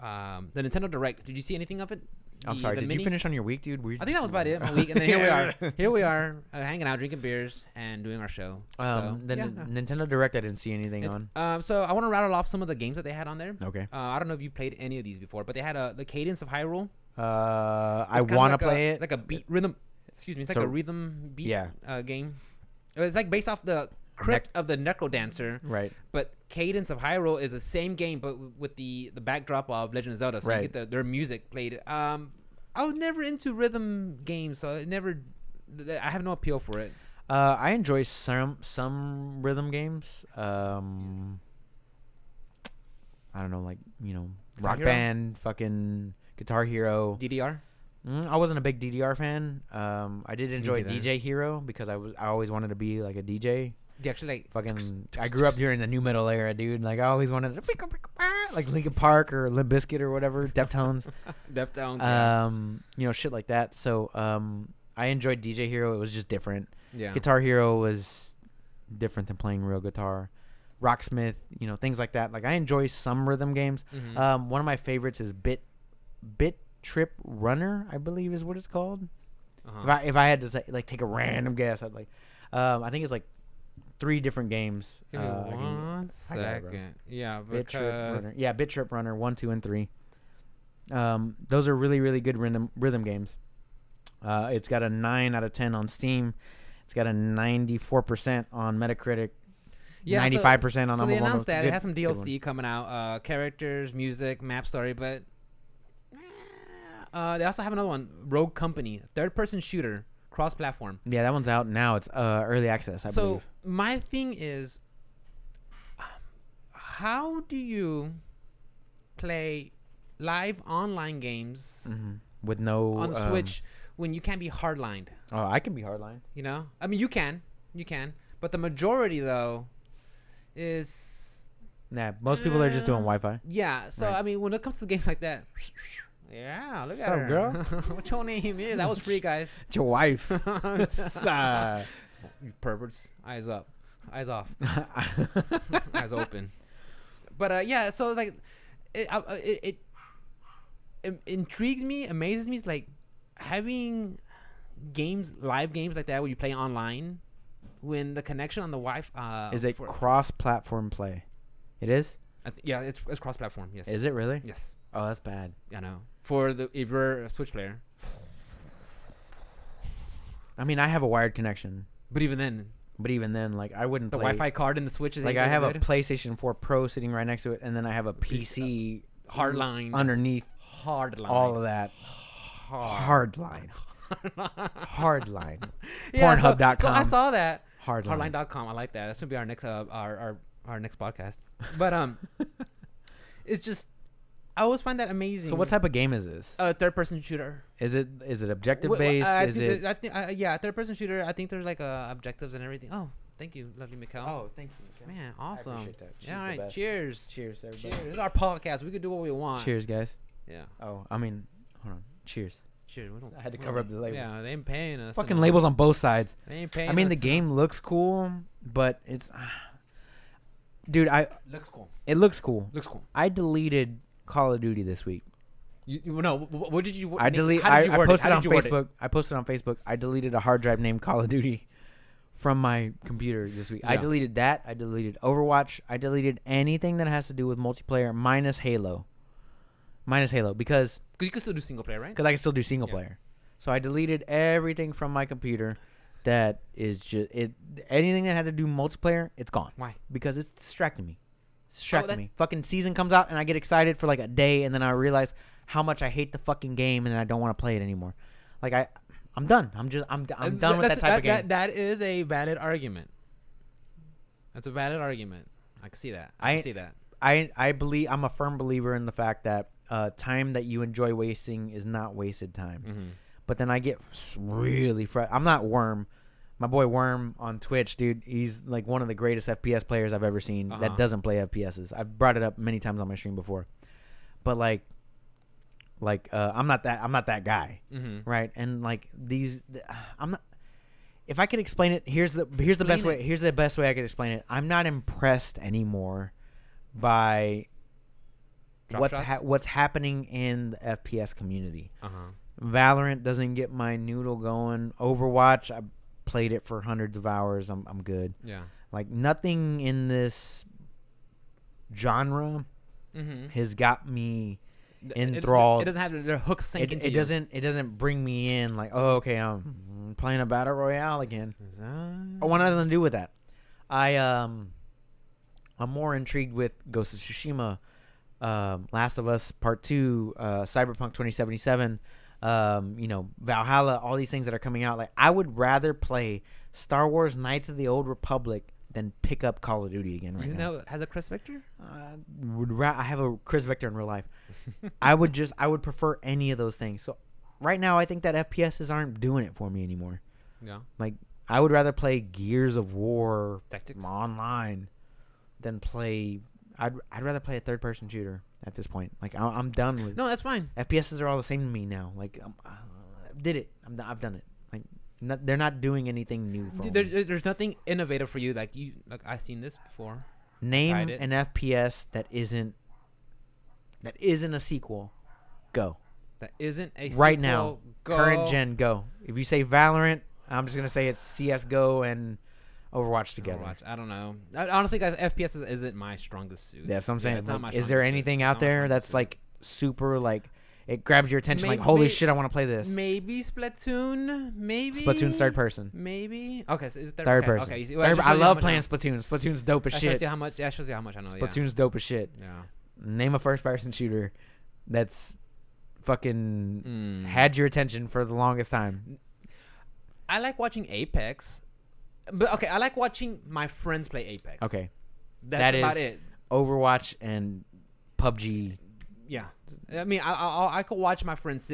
the Nintendo Direct. Did you see anything of it? I'm sorry. Did you finish on your week, dude? I think that was about it. My week, and then here we are. Here we are, hanging out, drinking beers, and doing our show. Nintendo Direct, I didn't see anything on. So I want to rattle off some of the games that they had on there. Okay. I don't know if you played any of these before, but they had the Cadence of Hyrule. I want to play it. Like a beat rhythm. Excuse me. It's like a rhythm beat game. It's like based off the crypt of the Necro Dancer. Right. But Cadence of Hyrule is the same game, but with the backdrop of Legend of Zelda. So you get their music played. I was never into rhythm games, so I have no appeal for it. I enjoy some rhythm games. I don't know, like, Rock Band, fucking Guitar Hero. DDR? I wasn't a big DDR fan. I did enjoy DJ Hero because I always wanted to be like a DJ. You actually I grew up during the new metal era, dude. Like I always wanted to like Linkin Park or Limp Bizkit or whatever, Deftones. Shit like that. So I enjoyed DJ Hero. It was just different. Yeah. Guitar Hero was different than playing real guitar. Rocksmith, things like that. Like I enjoy some rhythm games. Mm-hmm. One of my favorites is Bit Trip Runner, I believe is what it's called. Uh-huh. If I had to take a random guess, I'd I think it's like 3 different games. Give me 1 second. Yeah, Bit Trip Runner. Yeah, Bit Trip Runner 1, 2, and 3. Those are really, really good rhythm games. It's got a 9 out of 10 on Steam. It's got a 94% on Metacritic. Yeah, 95% on. So they announced that it has some DLC coming out, characters, music, map story, but they also have another one, Rogue Company, third-person shooter, cross-platform. Yeah, that one's out now. It's early access, I believe. So my thing is, how do you play live online games with no on the Switch when you can't be hardlined? Oh, I can be hardlined. I mean, you can, but the majority though is most people are just doing Wi-Fi. Yeah, so right. I mean, when it comes to games like that. Yeah, look at her. Girl? What your name is? That was free, guys. It's your wife. You perverts. Eyes up. Eyes off. Eyes open. But yeah, so like, it intrigues me, amazes me. It's like having live games like that where you play online when the connection on the Wi-Fi is it cross-platform play. It is? Yeah, it's cross-platform. Yes. Is it really? Yes. Oh, that's bad. I know. If you're a Switch player. I mean, I have a wired connection. But even then, like, I wouldn't the play. Wi-Fi card in the Switch is like, I have a PlayStation 4 Pro sitting right next to it, and then I have a PC hardline underneath hardline. All of that. Hardline. Hardline. Yeah, Pornhub.com. so I saw that. Hardline.com. I like that. That's gonna be our next our next podcast. But it's just, I always find that amazing. So what type of game is this? A third-person shooter. Is it objective based? Third-person shooter. I think there's like objectives and everything. Oh, thank you, lovely Mikkel. Oh, thank you, Mikkel. Man, awesome. I appreciate that. She's all right, cheers. Cheers, everybody. Cheers. This is our podcast. We can do what we want. Cheers, guys. Yeah. Oh, I mean, hold on. Cheers. Cheers. I had to cover up the label. Yeah, they ain't paying us. Fucking labels on both sides. They ain't paying us. I mean, the game looks cool, but it's... Dude, looks cool. It looks cool. Looks cool. I deleted Call of Duty this week. What did you? I posted on Facebook. I posted on Facebook. I deleted a hard drive named Call of Duty from my computer this week. Yeah. I deleted that. I deleted Overwatch. I deleted anything that has to do with multiplayer minus Halo. Because you can still do single player, right? Because I can still do single player. So I deleted everything from my computer. That is just it. Anything that had to do multiplayer, it's gone. Why? Because it's distracting me. Fucking season comes out and I get excited for like a day, and then I realize how much I hate the fucking game, and I don't want to play it anymore. Like I'm done. I'm done with that type of game. That is a valid argument. That's a valid argument. I can see that. I can see that. I believe I'm a firm believer in the fact that time that you enjoy wasting is not wasted time. Mm-hmm. But then I get really I'm not Worm. My boy Worm on Twitch, dude, he's like one of the greatest FPS players I've ever seen that doesn't play FPSs. I've brought it up many times on my stream before. But I'm not that guy. Mm-hmm. Right? And like I'm not. If I could explain it, here's the best way. Here's the best way I could explain it. I'm not impressed anymore by what's happening in the FPS community. Uh-huh. Valorant doesn't get my noodle going. Overwatch, I played it for hundreds of hours. I'm good. Yeah. Like nothing in this genre has got me enthralled. It doesn't have their hooks sink into you. It doesn't bring me in like, oh, okay, I'm playing a battle royale again. I want nothing to do with that. I'm more intrigued with Ghost of Tsushima, Last of Us Part 2, Cyberpunk 2077, Valhalla, all these things that are coming out. Like, I would rather play Star Wars Knights of the Old Republic than pick up Call of Duty again right now. You know, has a Chris Victor? I have a Chris Victor in real life. I would prefer any of those things. So right now, I think that FPSs aren't doing it for me anymore. Yeah. Like, I would rather play Gears of War Tactics online than play. I'd rather play a third-person shooter at this point. Like, I'm done with. No, that's fine. FPSs are all the same to me now. Like, did it. I've done it. Like, they're not doing anything new for me. There's nothing innovative for you. Like I've seen this before. Name an FPS that isn't a sequel. Go. That isn't a sequel. Right now. Go. Current gen. Go. If you say Valorant, I'm just gonna say it's CS:GO and Overwatch together. I don't know. Honestly, guys, FPS isn't my strongest suit. That's what I'm saying. It's not my Is there strongest anything suit. out there that's like super like it grabs your attention? Like, holy shit, I want to play this. Maybe Splatoon. Maybe Splatoon's third person. Maybe. Okay, so is it third person. Okay, I love playing Splatoon. Splatoon's dope as shit. Shows you how much. Yeah, shows you how much I know. Splatoon's dope as shit. Yeah. Name a first-person shooter that's fucking had your attention for the longest time. I like watching Apex, but okay, I like watching my friends play Apex. Okay, that's about it. Overwatch and PUBG. Yeah, I mean, I could watch my friends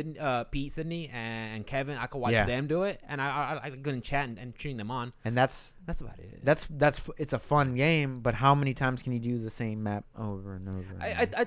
Pete, Sydney, and Kevin. I could watch them do it, and I go and chat and cheering them on. And that's about it. It's a fun game, but how many times can you do the same map over and over?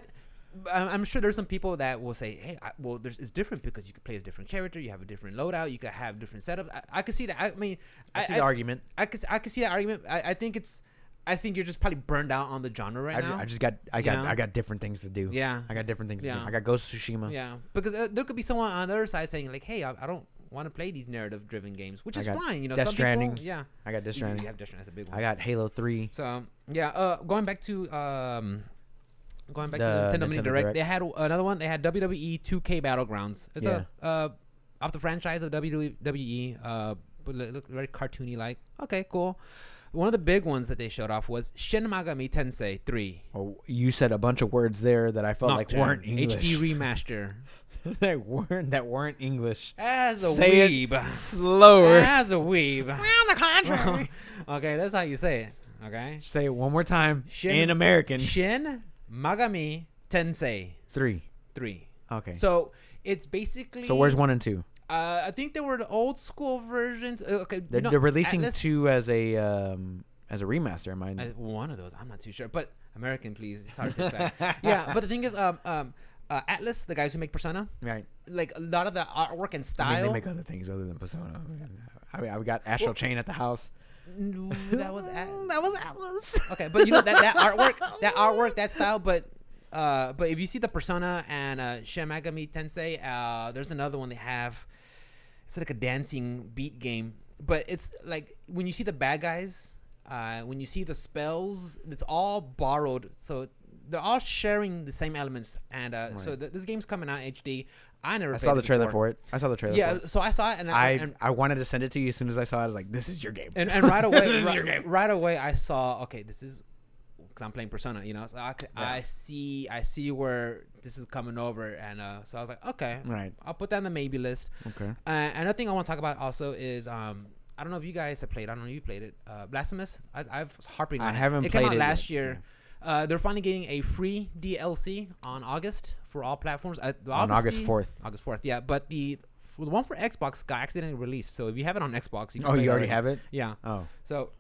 I'm sure there's some people that will say, hey, it's different because you could play as a different character, you have a different loadout, you could have different setup. I could see that. I mean, I see the argument. I could see that argument. I think you're just probably burned out on the genre now. I got different things to do. Yeah, I got different things to do. I got Ghost of Tsushima. Yeah, because there could be someone on the other side saying like, hey, I don't want to play these narrative-driven games, which is fine. You know, Death some Stranding. people, yeah, I got Death Stranding. You have Death Stranding. That's a big one. I got Halo 3. So yeah, going back to the Nintendo Mini Direct, they had another one. They had WWE 2K Battlegrounds. It's off the franchise of WWE. But it looked very cartoony like. Okay, cool. One of the big ones that they showed off was Shin Megami Tensei 3. Oh, you said a bunch of words there that I felt like weren't English. HD remaster. that weren't English. As a say weeb. It slower. As a weeb. On the contrary. Okay, that's how you say it. Okay. Say it one more time in American. Shin Megami Tensei 3. Okay. So it's basically. So where's 1 and 2? I think they were the old school versions. Okay, they're releasing Atlas, 2 as a remaster. Am I? One of those, I'm not too sure. But American, please. Sorry to say that. Yeah, but the thing is, Atlas, the guys who make Persona, right? Like a lot of the artwork and style. I mean, they make other things other than Persona. I mean, we got Astral Chain at the house. No, that was Atlas. Okay, but you know that artwork, that style, but if you see the Persona and Shin Megami Tensei, there's another one they have. It's like a dancing beat game, but it's like when you see the bad guys, when you see the spells, it's all borrowed. So they're all sharing the same elements, and right. So this game's coming out HD. I saw the trailer for it. I saw the trailer. Yeah, so I saw it, and I wanted to send it to you as soon as I saw it. I was like, "This is your game." And right away, this is your game. Right away, I saw, okay, this is because I'm playing Persona, you know. So I see where this is coming over, and so I was like, okay, right, I'll put that on the maybe list. Okay. Another thing I want to talk about also is I don't know if you guys have played. I don't know if you played it. Blasphemous. I've harping on it. I haven't played it. It came out last year. Yeah. They're finally getting a free DLC on August for all platforms. On August 4th. August 4th, yeah. But the one for Xbox got accidentally released. So if you have it on Xbox, you can play it. You already have it? Yeah. Oh. So,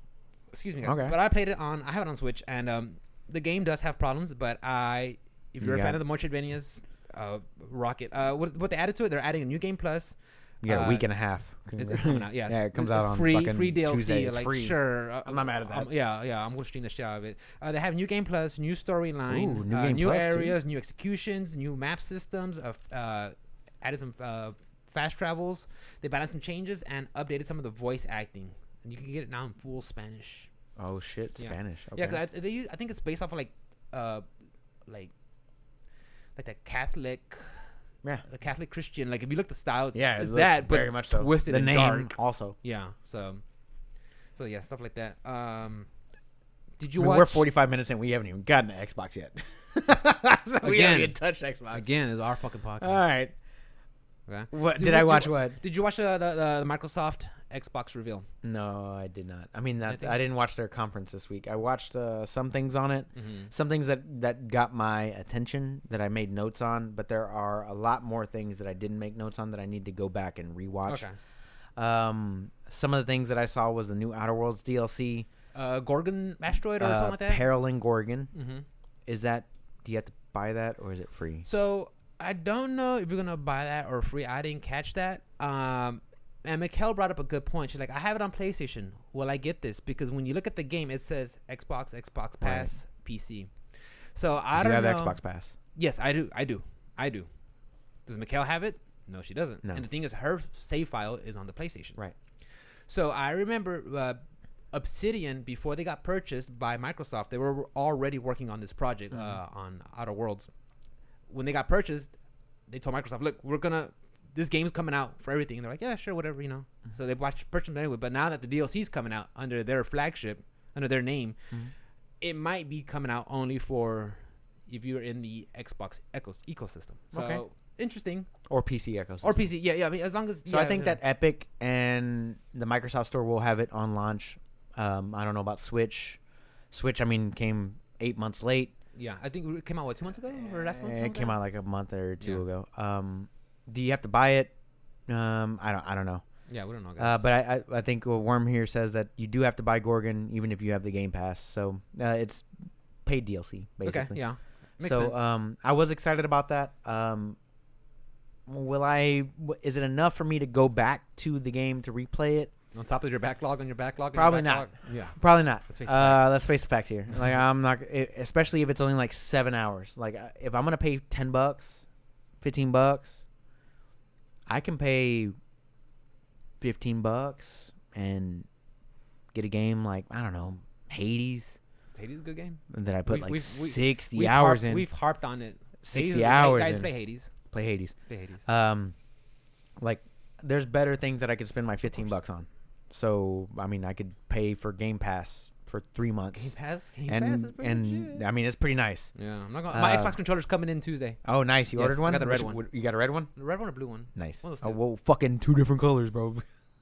excuse me, guys. Okay. But I played it I have it on Switch, and the game does have problems. But if you're a fan of the Metroidvanias, rock it. What they added to it, they're adding a new game plus. You got a week and a half. It's coming out. Yeah, yeah, it comes out on free fucking DLC. Tuesday. It's like free. Sure, I'm not mad at that. Yeah, I'm gonna stream the shit out of it. They have new game plus, new storyline, Ooh, new game new plus, areas, new executions, new map systems. Added some fast travels. They added some changes and updated some of the voice acting. And you can get it now in full Spanish. Oh shit, Yeah. Spanish. Okay. Yeah, cause I think it's based off of like the Catholic. Yeah. The Catholic Christian. Like if you look the style, it's Yeah, it's it that, but very much so. twisted The and name dark. also. Yeah. So yeah, stuff like that. Did you I mean, watch? we're 45 minutes in. We haven't even gotten an Xbox yet. So we haven't even touched Xbox. Again, it's our fucking podcast. All right. Okay. What did I watch? What? Did you watch the Microsoft Xbox reveal? No, I did not. I mean, Anything? I didn't watch their conference this week. I watched some things on it, Mm-hmm. some things that got my attention that I made notes on, but there are a lot more things that I didn't make notes on that I need to go back and rewatch. Okay. Some of the things that I saw was the new Outer Worlds DLC. Gorgon asteroid or something like that. Perilin Gorgon. Mm-hmm. Is that? Do you have to buy that or is it free? So I don't know if you're gonna buy that or free. I didn't catch that. And Mikkel brought up a good point. She's like, I have it on PlayStation. Will I get this? Because when you look at the game, it says Xbox Pass, PC. So I don't know. You have Xbox Pass. Yes, I do. Does Mikkel have it? No, she doesn't. No. And the thing is, her save file is on the PlayStation. Right. So I remember Obsidian, before they got purchased by Microsoft, they were already working on this project on Outer Worlds. When they got purchased, they told Microsoft, look, this game's coming out for everything. And they're like, yeah, sure, whatever, you know. Mm-hmm. So they purchased them anyway. But now that the DLC's coming out under their flagship, under their name, it might be coming out only for if you're in the Xbox ecosystem. So interesting. Or PC ecosystem. Or PC, yeah. I mean, as long as. So I think that Epic and the Microsoft Store will have it on launch. I don't know about Switch. Switch, I mean, came 8 months late. Yeah, I think it came out 2 months ago or last month. It came out like a month or two ago. Do you have to buy it? I don't know. Yeah, we don't know, guys. But I think Worm here says that you do have to buy Gorgon even if you have the Game Pass. So it's paid DLC basically. Okay, yeah, makes sense. I was excited about that. Is it enough for me to go back to the game to replay it? On top of your backlog on your backlog? Probably not. Yeah. Probably not. Let's face the facts. Let's face the facts here. Like I'm not, especially if it's only like 7 hours. Like if I'm gonna pay $10, $15, I can pay $15 and get a game like, I don't know, Hades. Hades is a good game. That I put We've 60 hours in. We've harped on it. 60 hours guys, in. play Hades. Play Hades. Play Hades. Like there's better things that I could spend my $15 on. So I mean, I could pay for Game Pass for 3 months. Game Pass is pretty shit. I mean, it's pretty nice. Yeah, I'm not gonna. My Xbox controller's coming in Tuesday. Oh, nice. You ordered one? I got the red one. You got a red one? The red one or blue one? Nice. One of those Oh, two. well, fucking 2 different colors, bro.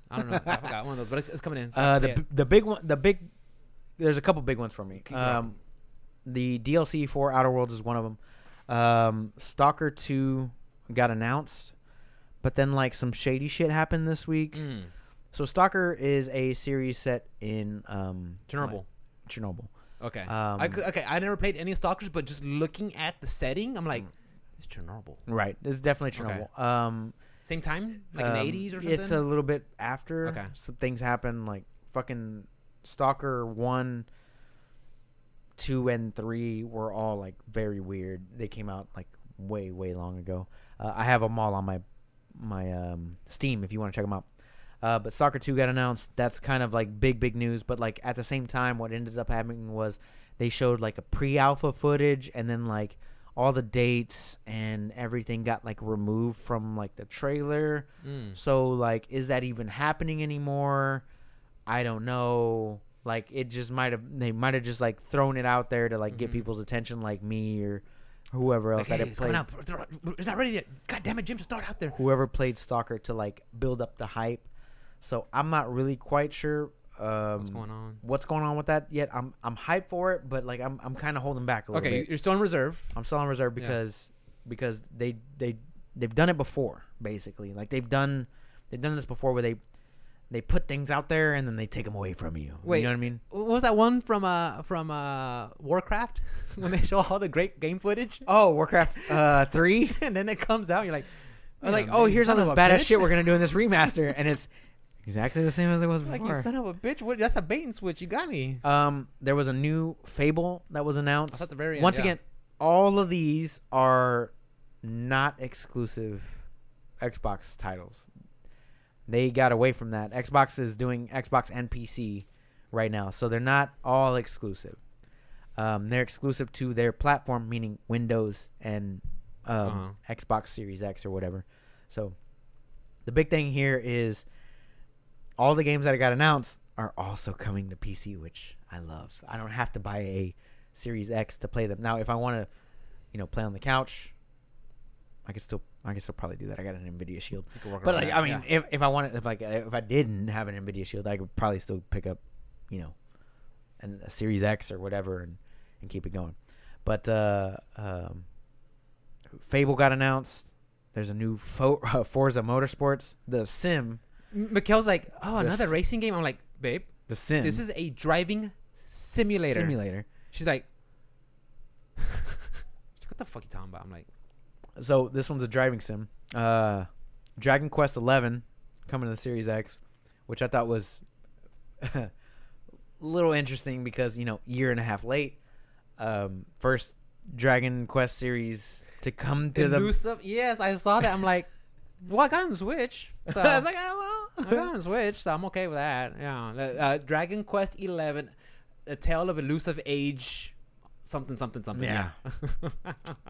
I don't know. I forgot one of those, but it's coming in. So The big one, there's a couple big ones for me. The DLC for Outer Worlds is one of them. Stalker 2 got announced, but then like some shady shit happened this week. So Stalker is a series set in Chernobyl. Chernobyl. Okay. Okay. I never played any Stalkers, but just looking at the setting, I'm like, it's Chernobyl. Right. It's definitely Chernobyl. Okay. Same time, like in the 80s or something. It's a little bit after. Okay. Some things happen, like fucking Stalker 1, 2, and 3 were all like very weird. They came out like way long ago. I have them all on my Steam if you want to check them out. But Stalker 2 got announced. That's kind of like big news. But like at the same time, what ended up happening was they showed like a pre-alpha footage, and then like all the dates and everything got like removed from like the trailer. So like, is that even happening anymore? I don't know. Like it just they might have just like thrown it out there to like get people's attention, like me or whoever else like, that hey, it played. It's not ready yet. God damn it, Jim, just throw it out there. Whoever played Stalker to like build up the hype. So I'm not really quite sure what's going on with that yet. I'm hyped for it, but like I'm kind of holding back a little bit. Okay, you're still in reserve. I'm still on reserve because they've done it before, basically. Like they've done this before where they put things out there and then they take them away from you. Wait, you know what I mean? What was that one from Warcraft when they show all the great game footage? Oh, Warcraft 3, and then it comes out, you're like, Like, oh, here's all this badass shit we're gonna do in this remaster, and it's exactly the same as it was before. Like, you son of a bitch! What? That's a bait and switch. You got me. There was a new Fable that was announced. That's at the very end. Once again, all of these are not exclusive Xbox titles. They got away from that. Xbox is doing Xbox and PC right now, so they're not all exclusive. They're exclusive to their platform, meaning Windows and Xbox Series X or whatever. So the big thing here is all the games that got announced are also coming to PC, which I love. I don't have to buy a Series X to play them. Now, if I want to, play on the couch, I could still probably do that. I got an Nvidia Shield. But like, I mean, if I didn't have an Nvidia Shield, I could probably still pick up, a Series X or whatever and keep it going. But Fable got announced. There's a new Forza Motorsports. The Sim. Mikhail's like, oh, another racing game? I'm like, babe. The Sim. This is a driving simulator. She's like, what the fuck you talking about? I'm like. So this one's a driving sim. Dragon Quest 11 coming to the Series X, which I thought was a little interesting because, year and a half late. First Dragon Quest series to come to elusive. Yes, I saw that. I'm like, well, I got on the Switch. So I was like, oh, well. I got on the Switch, so I'm okay with that. Yeah. Dragon Quest 11, A Tale of Elusive Age, something. Yeah.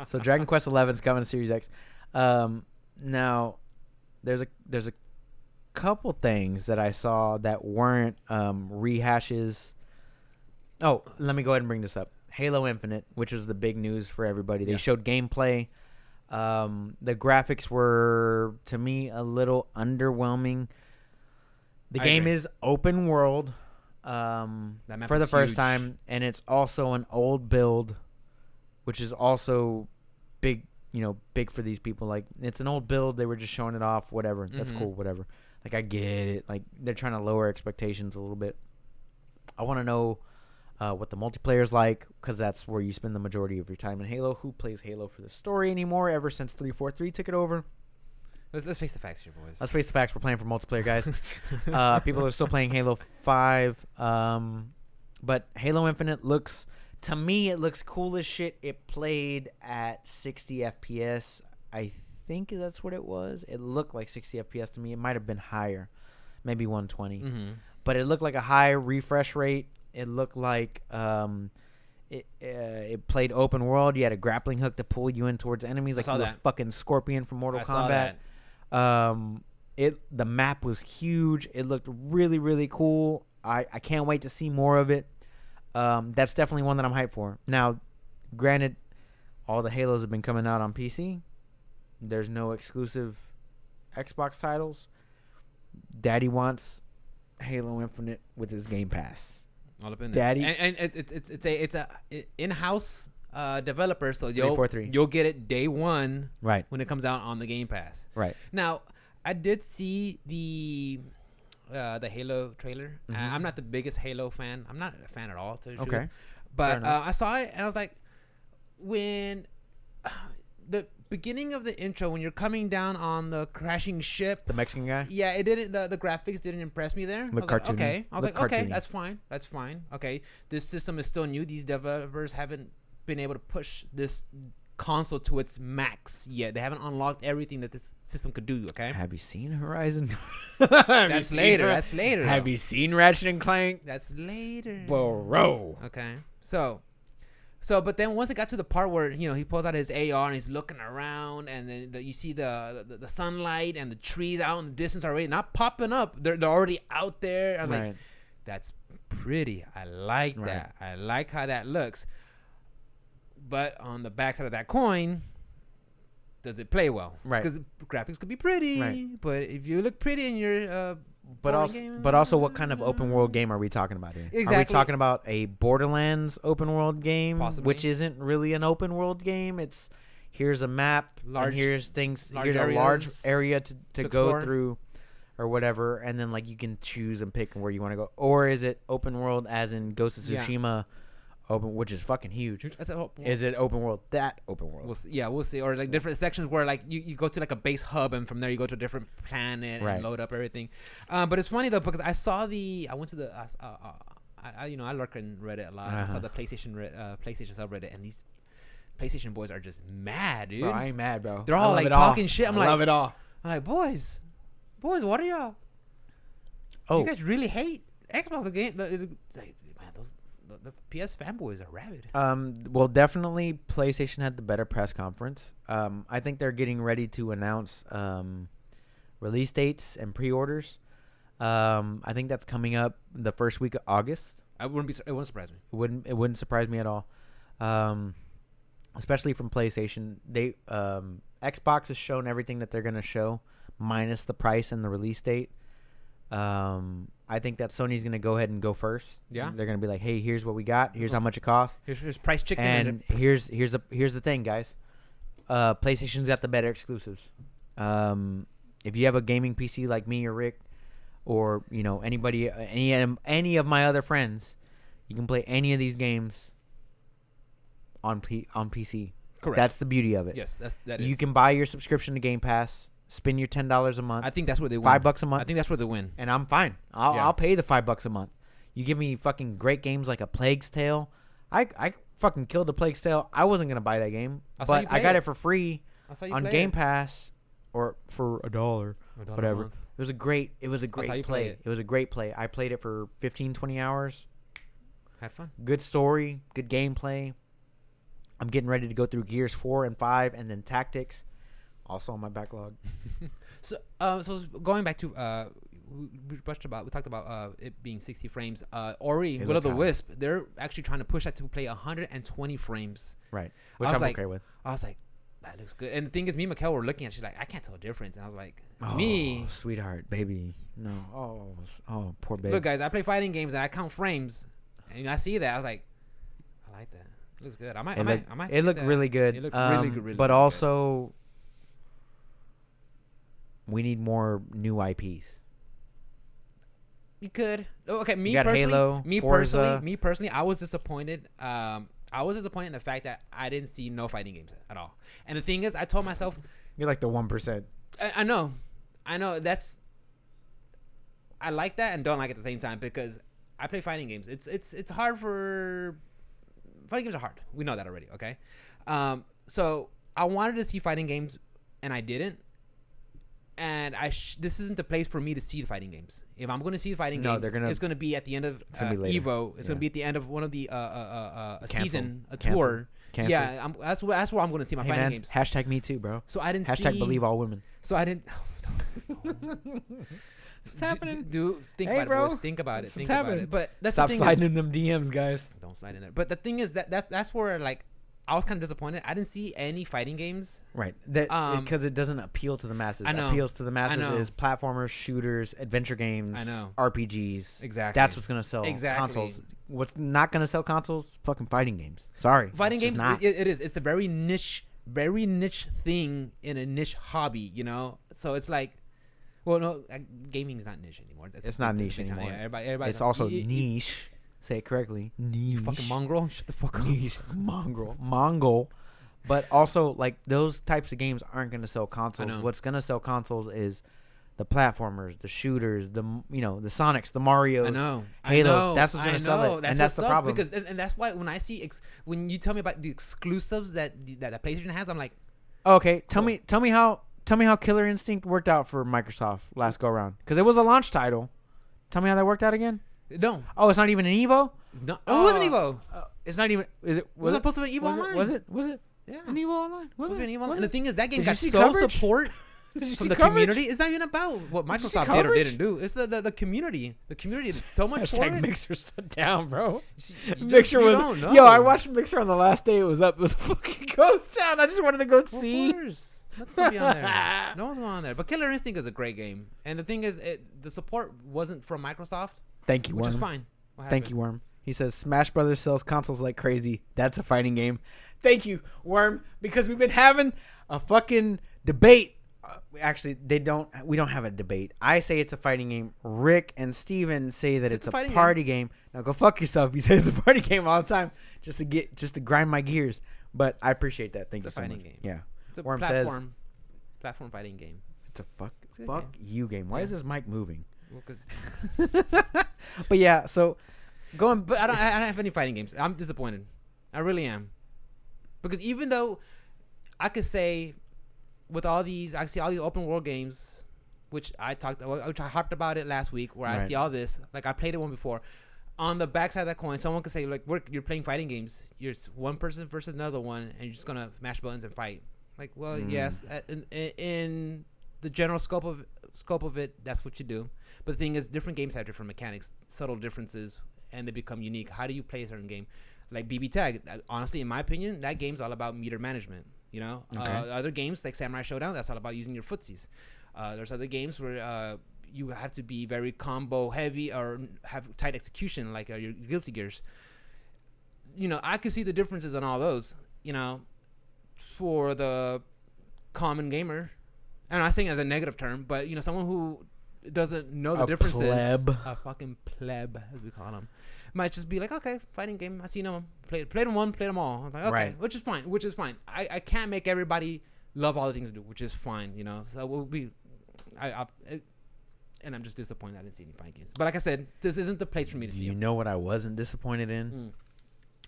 So Dragon Quest 11 is coming to Series X. Now, there's a couple things that I saw that weren't rehashes. Oh, let me go ahead and bring this up. Halo Infinite, which is the big news for everybody. They showed gameplay. The graphics were, to me, a little underwhelming. The game is open world for the first time, and it's also an old build, which is also big, big for these people. Like, it's an old build. They were just showing it off, whatever. That's cool, whatever. Like, I get it. Like, they're trying to lower expectations a little bit. I want to know what the multiplayer is like, because that's where you spend the majority of your time in Halo. Who plays Halo for the story anymore ever since 343 took it over? Let's face the facts here, boys. Let's face the facts. We're playing for multiplayer, guys. People are still playing Halo 5. But Halo Infinite looks, to me, it looks cool as shit. It played at 60 FPS. I think that's what it was. It looked like 60 FPS to me. It might have been higher, maybe 120. But it looked like a high refresh rate. It looked like it played open world. You had a grappling hook to pull you in towards enemies, like you were fucking Scorpion from Mortal Kombat. The map was huge. It looked really, really cool. I can't wait to see more of it. That's definitely one that I'm hyped for. Now, granted, all the Halos have been coming out on PC. There's no exclusive Xbox titles. Daddy wants Halo Infinite with his Game Pass. All up in there. Daddy, and it's a in-house developer, so you'll get it day one, right, when it comes out on the Game Pass. Right. Now, I did see the Halo trailer. I'm not the biggest Halo fan. I'm not a fan at all, to the truth. But I saw it and I was like, when the beginning of the intro, when you're coming down on the crashing ship, the Mexican guy, it didn't, the graphics didn't impress me there. I was like, okay, that's fine. Okay, this system is still new. These developers haven't been able to push this console to its max yet. They haven't unlocked everything that this system could do. Okay, have you seen Horizon? That's later. Have you seen Ratchet and Clank? That's later, bro. Okay, so, but then once it got to the part where, he pulls out his AR and he's looking around, and then you see the sunlight and the trees out in the distance already not popping up. They're already out there. I'm like, that's pretty. I like that. I like how that looks. But on the backside of that coin, does it play well? Right. Because graphics could be pretty, but if you look pretty in your but also, what kind of open world game are we talking about here? Exactly. Are we talking about a Borderlands open world game, which isn't really an open world game? It's here's a map, and here's things, here's a large area to go through, or whatever, and then like you can choose and pick where you want to go. Or is it open world as in Ghost of Tsushima, open, which is fucking huge. Well, is it open world? That open world. We'll see. Or like different sections where like you go to like a base hub, and from there you go to a different planet and load up everything. But it's funny though, because I went to the I lurk in Reddit a lot. I saw the PlayStation subreddit, and these PlayStation boys are just mad, dude. Bro, I ain't mad, bro. They're all like talking shit. I love it all. I'm like, boys, what are y'all? Oh, you guys really hate Xbox game? The PS fanboys are rabid. Well, definitely PlayStation had the better press conference. I think they're getting ready to announce release dates and pre-orders. I think that's coming up the first week of August. It wouldn't surprise me. It wouldn't surprise me at all. Especially from PlayStation. They Xbox has shown everything that they're gonna show, minus the price and the release date. I think that Sony's gonna go ahead and go first. Yeah, they're gonna be like, "Hey, here's what we got. Here's how much it costs. Here's price chicken." And here's the thing, guys. PlayStation's got the better exclusives. If you have a gaming PC like me or Rick, or anybody, any of my other friends, you can play any of these games on PC. Correct. That's the beauty of it. Yes, that is. You can buy your subscription to Game Pass. Spend your $10 a month. I think that's where they win. $5 a month. I think that's where they win. And I'm fine. I'll pay the $5 a month. You give me fucking great games like a Plague's Tale. I fucking killed the Plague's Tale. I wasn't gonna buy that game, but I got it for free on Game Pass, or for $1, whatever. It was a great play. It was a great play. I played it for 15, 20 hours. Had fun. Good story, good gameplay. I'm getting ready to go through Gears 4 and 5, and then Tactics. Also on my backlog. So going back to we talked about it being 60 frames. Ori, Will of the Wisp, they're actually trying to push that to play 120 frames. Right, which I'm okay with. I was like, that looks good. And the thing is, me and Mikkel were looking at it. She's like, I can't tell the difference. And I was like, sweetheart, baby, no. Oh, poor baby. Look, guys, I play fighting games and I count frames, and I see that. I was like, I like that. It looks good. I might. It looked really good. It looked really good. But also, we need more new IPs. You could. Okay, me personally, I was disappointed. I was disappointed in the fact that I didn't see no fighting games at all. And the thing is, I told myself, you're like the 1%. I know. I like that and don't like it at the same time, because I play fighting games. It's hard for fighting games are hard. We know that already. Okay, so I wanted to see fighting games, and I didn't. And this isn't the place for me to see the fighting games. If I'm going to see the fighting games, it's going to be at the end of Evo. It's going to be at the end of one of the season, a tour. Cancel. Yeah, that's where I'm going to see my fighting games. Hashtag me too, bro. So I didn't Hashtag believe all women. So I didn't. What's happening? Dude, think about it, boys. Think about it. Think about it. But that's Stop sliding in them DMs, guys. Don't slide in there. But the thing is that's where like I was kind of disappointed. I didn't see any fighting games. Right. Because it doesn't appeal to the masses. I know. Appeals to the masses is platformers, shooters, adventure games, RPGs. Exactly. That's what's going to sell consoles. What's not going to sell consoles? Fucking fighting games. Sorry. Fighting games, it is. It's a very niche thing in a niche hobby, So it's like, well, no, gaming's not niche anymore. It's not niche anymore. Yeah, everybody. It's also niche. Say it correctly. Niche. You fucking mongrel. Shut the fuck up. Niche. Mongol. But also, like, those types of games aren't going to sell consoles. What's going to sell consoles is the platformers, the shooters, the Sonics, the Marios. Halos. That's what's going to sell it. And that's the problem. Because, and that's why when I see, when you tell me about the exclusives that PlayStation has, I'm like, okay, tell me how Killer Instinct worked out for Microsoft last go around. Because it was a launch title. Tell me how that worked out again. No. Oh, it's not even an Evo? It's not. Oh, it wasn't Evo. It's not even. Is it? Was it supposed to be Evo Online? Was it? Yeah. An Evo Online? Was it? An Evo Online? And the thing is, that game got support from the coverage? Community. It's not even about what Microsoft did or didn't do. It's the community. The community did so much for it. Mixer shut down, bro. Mixer was. Yo, I watched Mixer on the last day. It was up. It was a fucking ghost town. I just wanted to go see. Of course. Nothing be on there. No one's on there. But Killer Instinct is a great game. And the thing is, the support wasn't from Microsoft. Thank you, Worm. Which is fine. Thank you, Worm. He says Smash Brothers sells consoles like crazy. That's a fighting game. Thank you, Worm, because we've been having a fucking debate actually they don't. We don't have a debate. I say it's a fighting game. Rick and Steven say that it's a party game. Now go fuck yourself. You say it's a party game all the time just to grind my gears. But I appreciate that. Thank you so much. Game. Yeah. It's a Worm platform fighting game. It's a fuck you game. Why is this mic moving? Well, 'cause but yeah, so but I don't have any fighting games. I'm disappointed. I really am. Because even though I could say with all these, I see all these open world games, which I harped about it last week, where I see all this. Like I played it one before. On the backside of that coin, someone could say, like, you're playing fighting games. You're one person versus another one, and you're just gonna mash buttons and fight. Like, well, yes, in the general scope of it, that's what you do. But the thing is, different games have different mechanics, subtle differences, and they become unique. How do you play a certain game? Like BB Tag, honestly, in my opinion, that game's all about meter management. You know, other games like Samurai Showdown, that's all about using your footsies. There's other games where you have to be very combo heavy or have tight execution, like your Guilty Gears. You know, I could see the differences on all those. You know, for the common gamer, and I'm not saying as a negative term, but you know, someone who doesn't know the differences, a fucking pleb, as we call them, might just be like, okay, fighting game. I see them. Played them one, played them all. I'm like, okay, which is fine. I can't make everybody love all the things to do, which is fine. You know, so we'll be, and I'm just disappointed I didn't see any fighting games. But like I said, this isn't the place for me to see. You know what I wasn't disappointed in?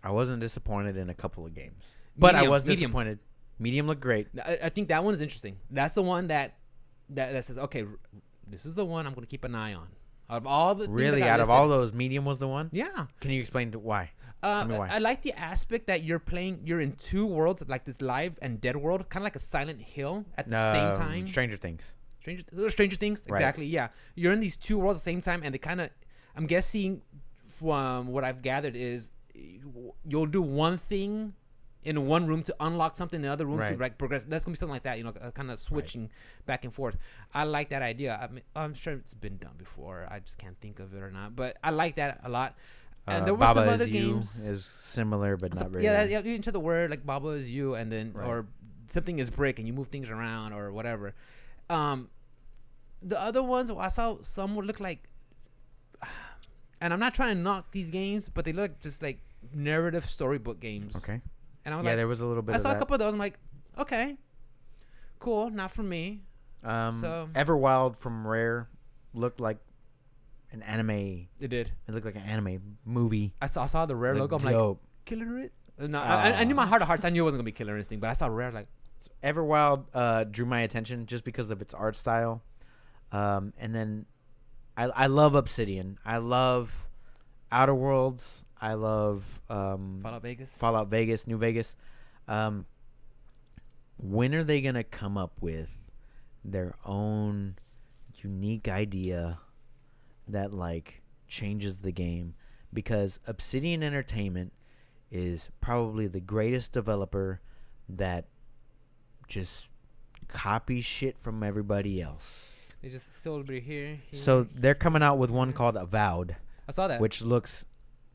I wasn't disappointed in a couple of games, but I was disappointed. Medium looked great. I think that one is interesting. That's the one that says, okay, this is the one I'm going to keep an eye on. Out of all the out of all those, Medium was the one. Yeah. Can you explain why? Tell me why. I like the aspect that you're in two worlds, like this live and dead world, kind of like a Silent Hill at the same time. Stranger Things. Stranger Things, exactly. Yeah, you're in these two worlds at the same time, and they kind of, I'm guessing, from what I've gathered, is you'll do one thing in one room to unlock something in the other room to like progress. That's gonna be something like that, you know, kind of switching back and forth. I like that idea. I mean, I'm sure it's been done before. I just can't think of it or not, but I like that a lot. And there were some other games is similar, but not really. Yeah, into the word like Baba is you, and then or something is brick, and you move things around or whatever. The other ones I saw, some would look like, and I'm not trying to knock these games, but they look just like narrative storybook games. Okay. And I was like, there was a little bit. I saw a couple of those. I'm like, okay, cool, not for me. So Everwild from Rare looked like an anime. It did. It looked like an anime movie. I saw the Rare logo. I'm like, Killer It. No, I knew my heart of hearts. I knew it wasn't gonna be Killer Instinct, but I saw Rare like. Everwild drew my attention just because of its art style, and then I love Obsidian. I love Outer Worlds. I love Fallout Vegas, New Vegas. When are they gonna come up with their own unique idea that like changes the game? Because Obsidian Entertainment is probably the greatest developer that just copies shit from everybody else. They just still over here. So they're coming out with one called Avowed. I saw that, which looks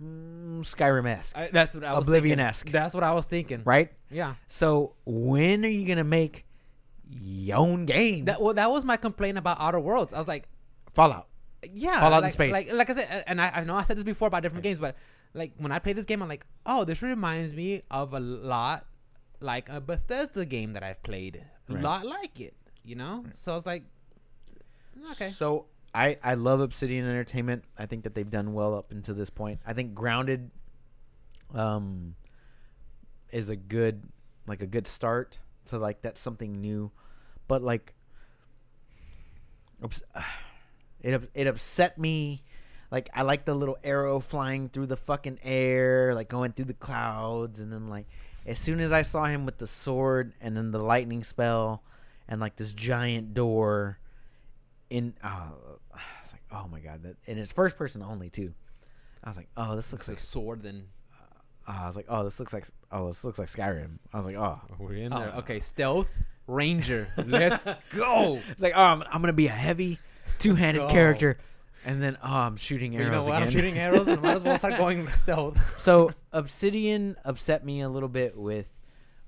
Skyrim-esque. That's what I was Oblivion-esque. thinking. That's what I was thinking. Right? Yeah. So when are you gonna make your own game? That was my complaint about Outer Worlds. I was like, Fallout. Yeah, Fallout in space. Like I said, and I know I said this before about different games, but like when I play this game, I'm like, oh, this reminds me of a lot like a Bethesda game that I've played. A lot like it, you know? So I was like, okay. So I love Obsidian Entertainment. I think that they've done well up until this point. I think Grounded is a good start. So like that's something new. But like it upset me. Like I like the little arrow flying through the fucking air, like going through the clouds, and then like as soon as I saw him with the sword and then the lightning spell and like this giant door in I was like, oh my god, and it's first person only too. I was like, oh, this looks like a sword. Then I was like, oh, this looks like Skyrim. I was like, oh, we're in there. Okay, stealth ranger, let's go. It's like, oh, I'm gonna be a heavy two-handed character. And then, I'm shooting arrows again. You know what? I'm shooting arrows, and might as well start going stealth. So, Obsidian upset me a little bit with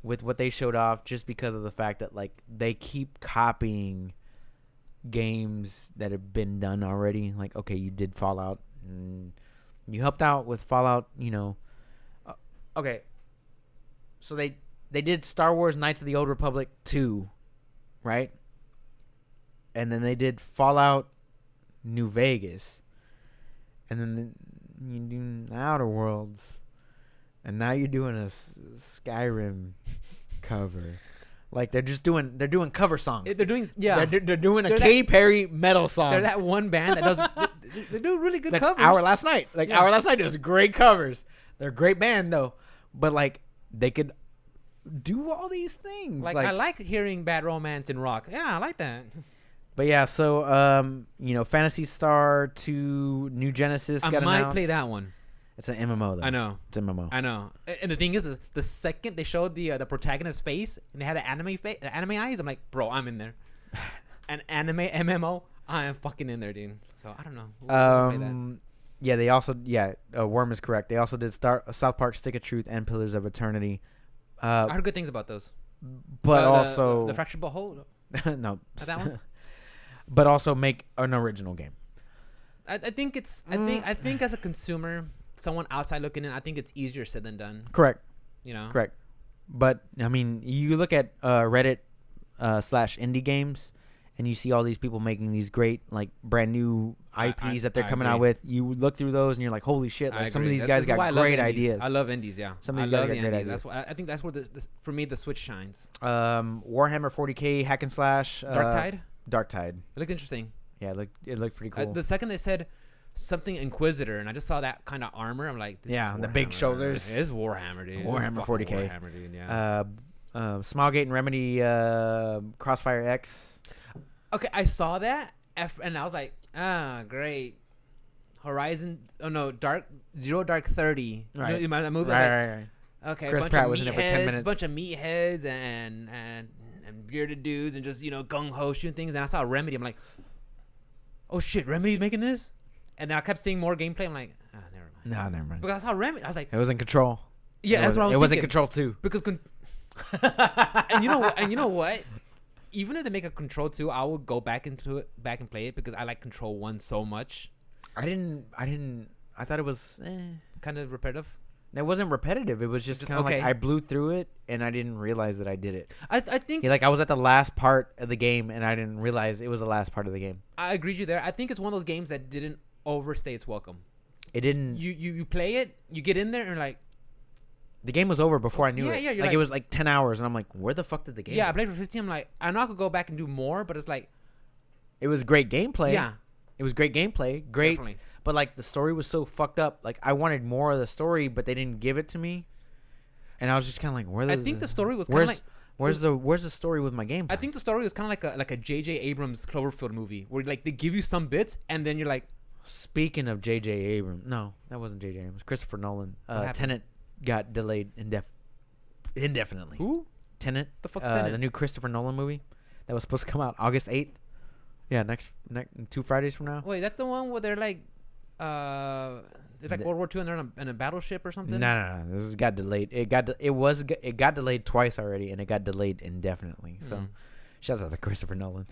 with what they showed off, just because of the fact that like they keep copying games that have been done already. Like, okay, you did Fallout, and you helped out with Fallout, okay, so they did Star Wars Knights of the Old Republic 2, right? And then they did Fallout New Vegas, and then you do Outer Worlds, and now you're doing a Skyrim cover. Like they're doing cover songs. They're doing They're doing a Katy Perry metal song. They're that one band that does they do really good covers. Our Last Night. Our Last Night does great covers. They're a great band though, but like they could do all these things. Like I like hearing Bad Romance and rock. Yeah, I like that. But yeah, so Phantasy Star 2 New Genesis got announced. I might play that one. It's an MMO though. I know. It's an MMO. I know. And the thing is the second they showed the protagonist's face and they had the anime eyes, I'm like, bro, I'm in there. An anime MMO, I am fucking in there, dude. So I don't know. We'll play that. Yeah, they also Worm is correct. They also did South Park Stick of Truth and Pillars of Eternity. I heard good things about those. But also the Fractured Behold. no. Not that one. But also make an original game. I think it's I think as a consumer, someone outside looking in, I think it's easier said than done. Correct. Correct. But I mean, you look at Reddit / indie games, and you see all these people making these great like brand new IPs that they're coming out with. You look through those, and you're like, holy shit! Like some of these guys got great ideas. I love indies. Yeah, some of these guys got great ideas. That's why I think that's where for me the Switch shines. Warhammer 40K hack and slash. Darktide. It looked interesting. Yeah, it looked pretty cool. The second they said something Inquisitor, and I just saw that kind of armor, I'm like, the big shoulders. It is Warhammer, dude. Warhammer 40K. Warhammer, dude. Yeah. Smilegate and Remedy Crossfire X. Okay, I saw that, and I was like, great. Horizon. Oh no, Zero Dark 30. Right. You know, that movie. Right. Okay. Chris Pratt was in it for 10 minutes. A bunch of meatheads and bearded dudes and just gung ho shooting things. And I saw Remedy. I'm like, oh shit, Remedy's making this. And then I kept seeing more gameplay. I'm like, never mind. No, never mind. Because I saw Remedy. I was like, it was in Control. Yeah, that's what I was thinking. It was in Control 2. Because and you know what? Even if they make a Control 2, I would go back and play it because I like Control 1 so much. I thought it was kind of repetitive. It wasn't repetitive. It was just kind of like I blew through it and I didn't realize that I did it. I think I was at the last part of the game and I didn't realize it was the last part of the game. I agree with you there. I think it's one of those games that didn't overstay its welcome. It didn't. You play it, you get in there and like. The game was over before I knew it. Yeah, it was like 10 hours and I'm like, where the fuck did the game go? I played for 15. I'm like, I know I could go back and do more, but it's like. It was great gameplay. Yeah. It was great gameplay. Great. Definitely. But like the story was so fucked up. Like I wanted more of the story, but they didn't give it to me. And I was just kind of like, I think the story was kind of like. Where's the story with my gameplay? I think the story was kind of like a J.J. Abrams Cloverfield movie where like they give you some bits and then you're like. Speaking of J.J. Abrams, no, that wasn't J.J. Abrams. Christopher Nolan. Tenet got delayed indefinitely. Who? Tenet. The fuck's Tenet? The new Christopher Nolan movie that was supposed to come out August 8th. Yeah, next 2 Fridays from now. Wait, that's the one where they're like, it's like World War II and they're in a battleship or something? No. This got delayed. It got delayed twice already, and it got delayed indefinitely. So, shouts out to Christopher Nolan.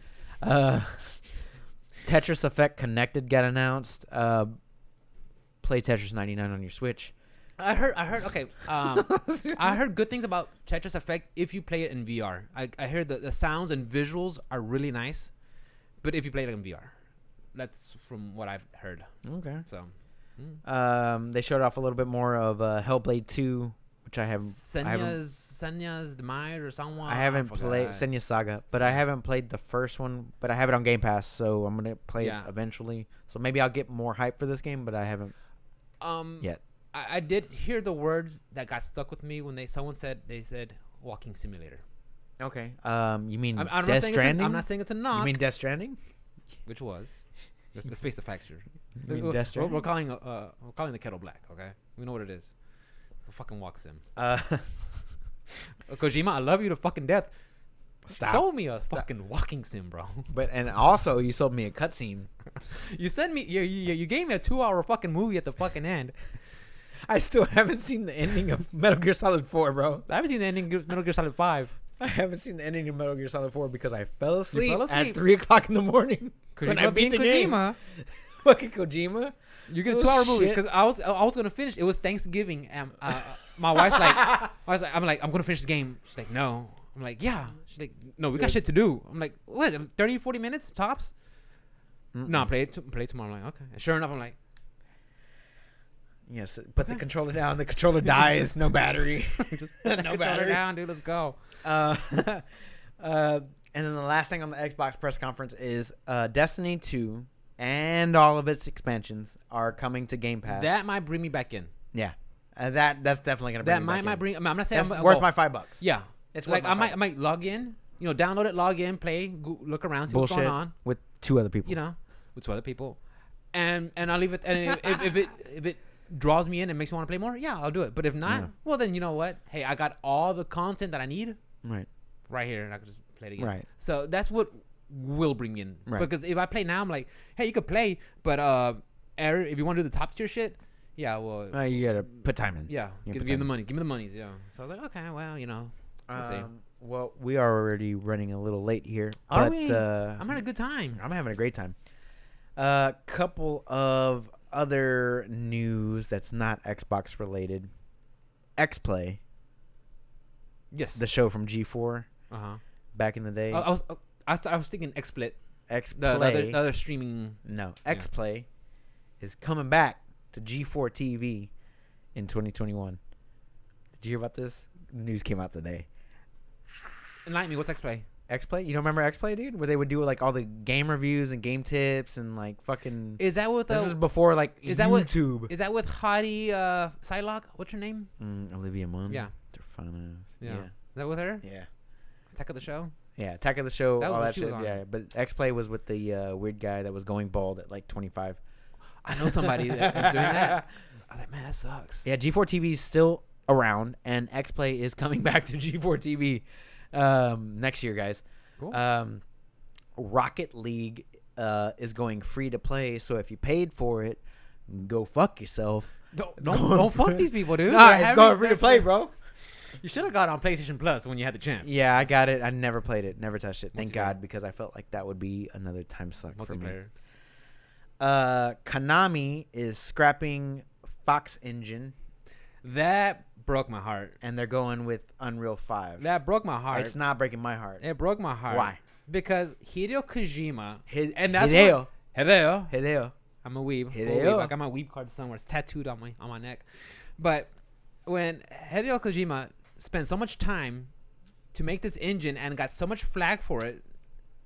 Tetris Effect Connected got announced. Play Tetris 99 on your Switch. I heard. Okay. I heard good things about Tetris Effect if you play it in VR. I heard the sounds and visuals are really nice, but if you play it in VR, that's from what I've heard. Okay. So. They showed off a little bit more of Hellblade 2, which I have. Senya's Demise or someone. I haven't played Senya's Saga, but I haven't played the first one. But I have it on Game Pass, so I'm gonna play it eventually. So maybe I'll get more hype for this game, but I haven't yet. I did hear the words that got stuck with me when they said walking simulator. Okay. You mean I'm Death Stranding? I'm not saying it's a knock. You mean Death Stranding? Which was. Let's face the facts here. We're calling the kettle black. Okay, we know what it is. It's a fucking walk sim. Kojima, I love you to fucking death. Stop. Show me a fucking walking sim, bro. And also you sold me a cutscene. You sent me. You gave me a 2-hour fucking movie at the fucking end. I still haven't seen the ending of Metal Gear Solid 4, bro. I haven't seen the ending of Metal Gear Solid 5. I haven't seen the ending of Metal Gear Solid 4 because I fell asleep, fell asleep. at 3 o'clock in the morning when I beat the game. Fucking Kojima. You get a 2-hour movie because I was gonna finish. It was Thanksgiving, and my wife's like, I'm gonna finish the game. She's like, no. I'm like, yeah. She's like, no, we got shit to do. I'm like, what? 30, 40 minutes tops? No, play tomorrow. I'm like, okay. And sure enough, I'm like, yes. Put the controller down. The controller dies. No battery. Just put no battery down, dude. Let's go. And then the last thing on the Xbox press conference is Destiny 2 and all of its expansions are coming to Game Pass. That might bring me back in. Yeah, that's definitely gonna bring me back in. Might bring. I'm not saying that's worth my $5. Yeah, it's like I might log in. Download it, log in, play, look around, see what's going on with 2 other people. With 2 other people, and I'll leave it. And if it draws me in and makes me want to play more, yeah, I'll do it. But if not, well then you know what? Hey, I got all the content that I need right here, and I can just play it again. Right. So that's what will bring me in. Right. Because if I play now, I'm like, hey, you could play, but if you want to do the top tier shit, yeah, well, you gotta put time in. Yeah, give me the money. Give me the monies. Yeah. So I was like, okay, well, we'll see. Well, we are already running a little late here. Are we? I'm having a good time. I'm having a great time. Couple of other news that's not Xbox related. X-Play. Yes. The show from G4. Back in the day. I was thinking XSplit. XPlay. The other streaming. No, XPlay is coming back to G4 TV in 2021. Did you hear about this? News came out today. Enlighten me. What's XPlay? XPlay? You don't remember XPlay, dude? Where they would do like all the game reviews and game tips and like fucking. Is that with? This is before like YouTube. Is that with Hottie Psylocke? What's her name? Olivia Munn. Yeah. They're fun ass. Yeah. Is that with her? Yeah. Attack of the Show. Yeah, Attack of the Show, all that shit. On. Yeah, but XPlay was with the weird guy that was going bald at like 25. I know somebody that was doing that. I was like, man, that sucks. Yeah, G4 TV is still around, and XPlay is coming back to G4 TV next year, guys. Cool. Rocket League is going free to play, so if you paid for it, go fuck yourself. Don't fuck these people, dude. Nah, it's going free to play, bro. You should have got on PlayStation Plus when you had the chance. Yeah, I got it. I never played it. Never touched it. Thank God, because I felt like that would be another time suck for me. Konami is scrapping Fox Engine. That broke my heart. And they're going with Unreal 5. That broke my heart. It's not breaking my heart. It broke my heart. Why? Because Hideo Kojima. Hideo. I'm a weeb. Hideo. I got my weeb card somewhere. It's tattooed on my neck. But when Hideo Kojima spent so much time to make this engine and got so much flack for it,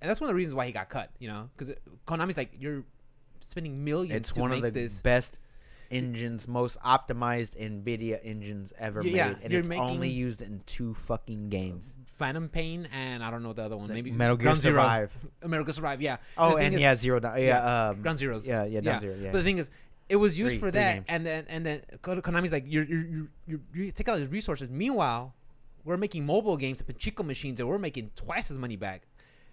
and that's one of the reasons why he got cut, because Konami's like, you're spending millions to make this. It's one of the best engines, most optimized NVIDIA engines ever made, and it's only used in 2 fucking games. Phantom Pain and I don't know the other one. Maybe Metal Gear Survive. Metal Gear Survive, yeah. Oh, and Zero Dawn. Ground Zeroes. Yeah, Ground Zero. Yeah. But the thing is, it was used for that, games. and then Konami's like, you take out these resources. Meanwhile, we're making mobile games, Pachinko machines, and we're making twice as money back.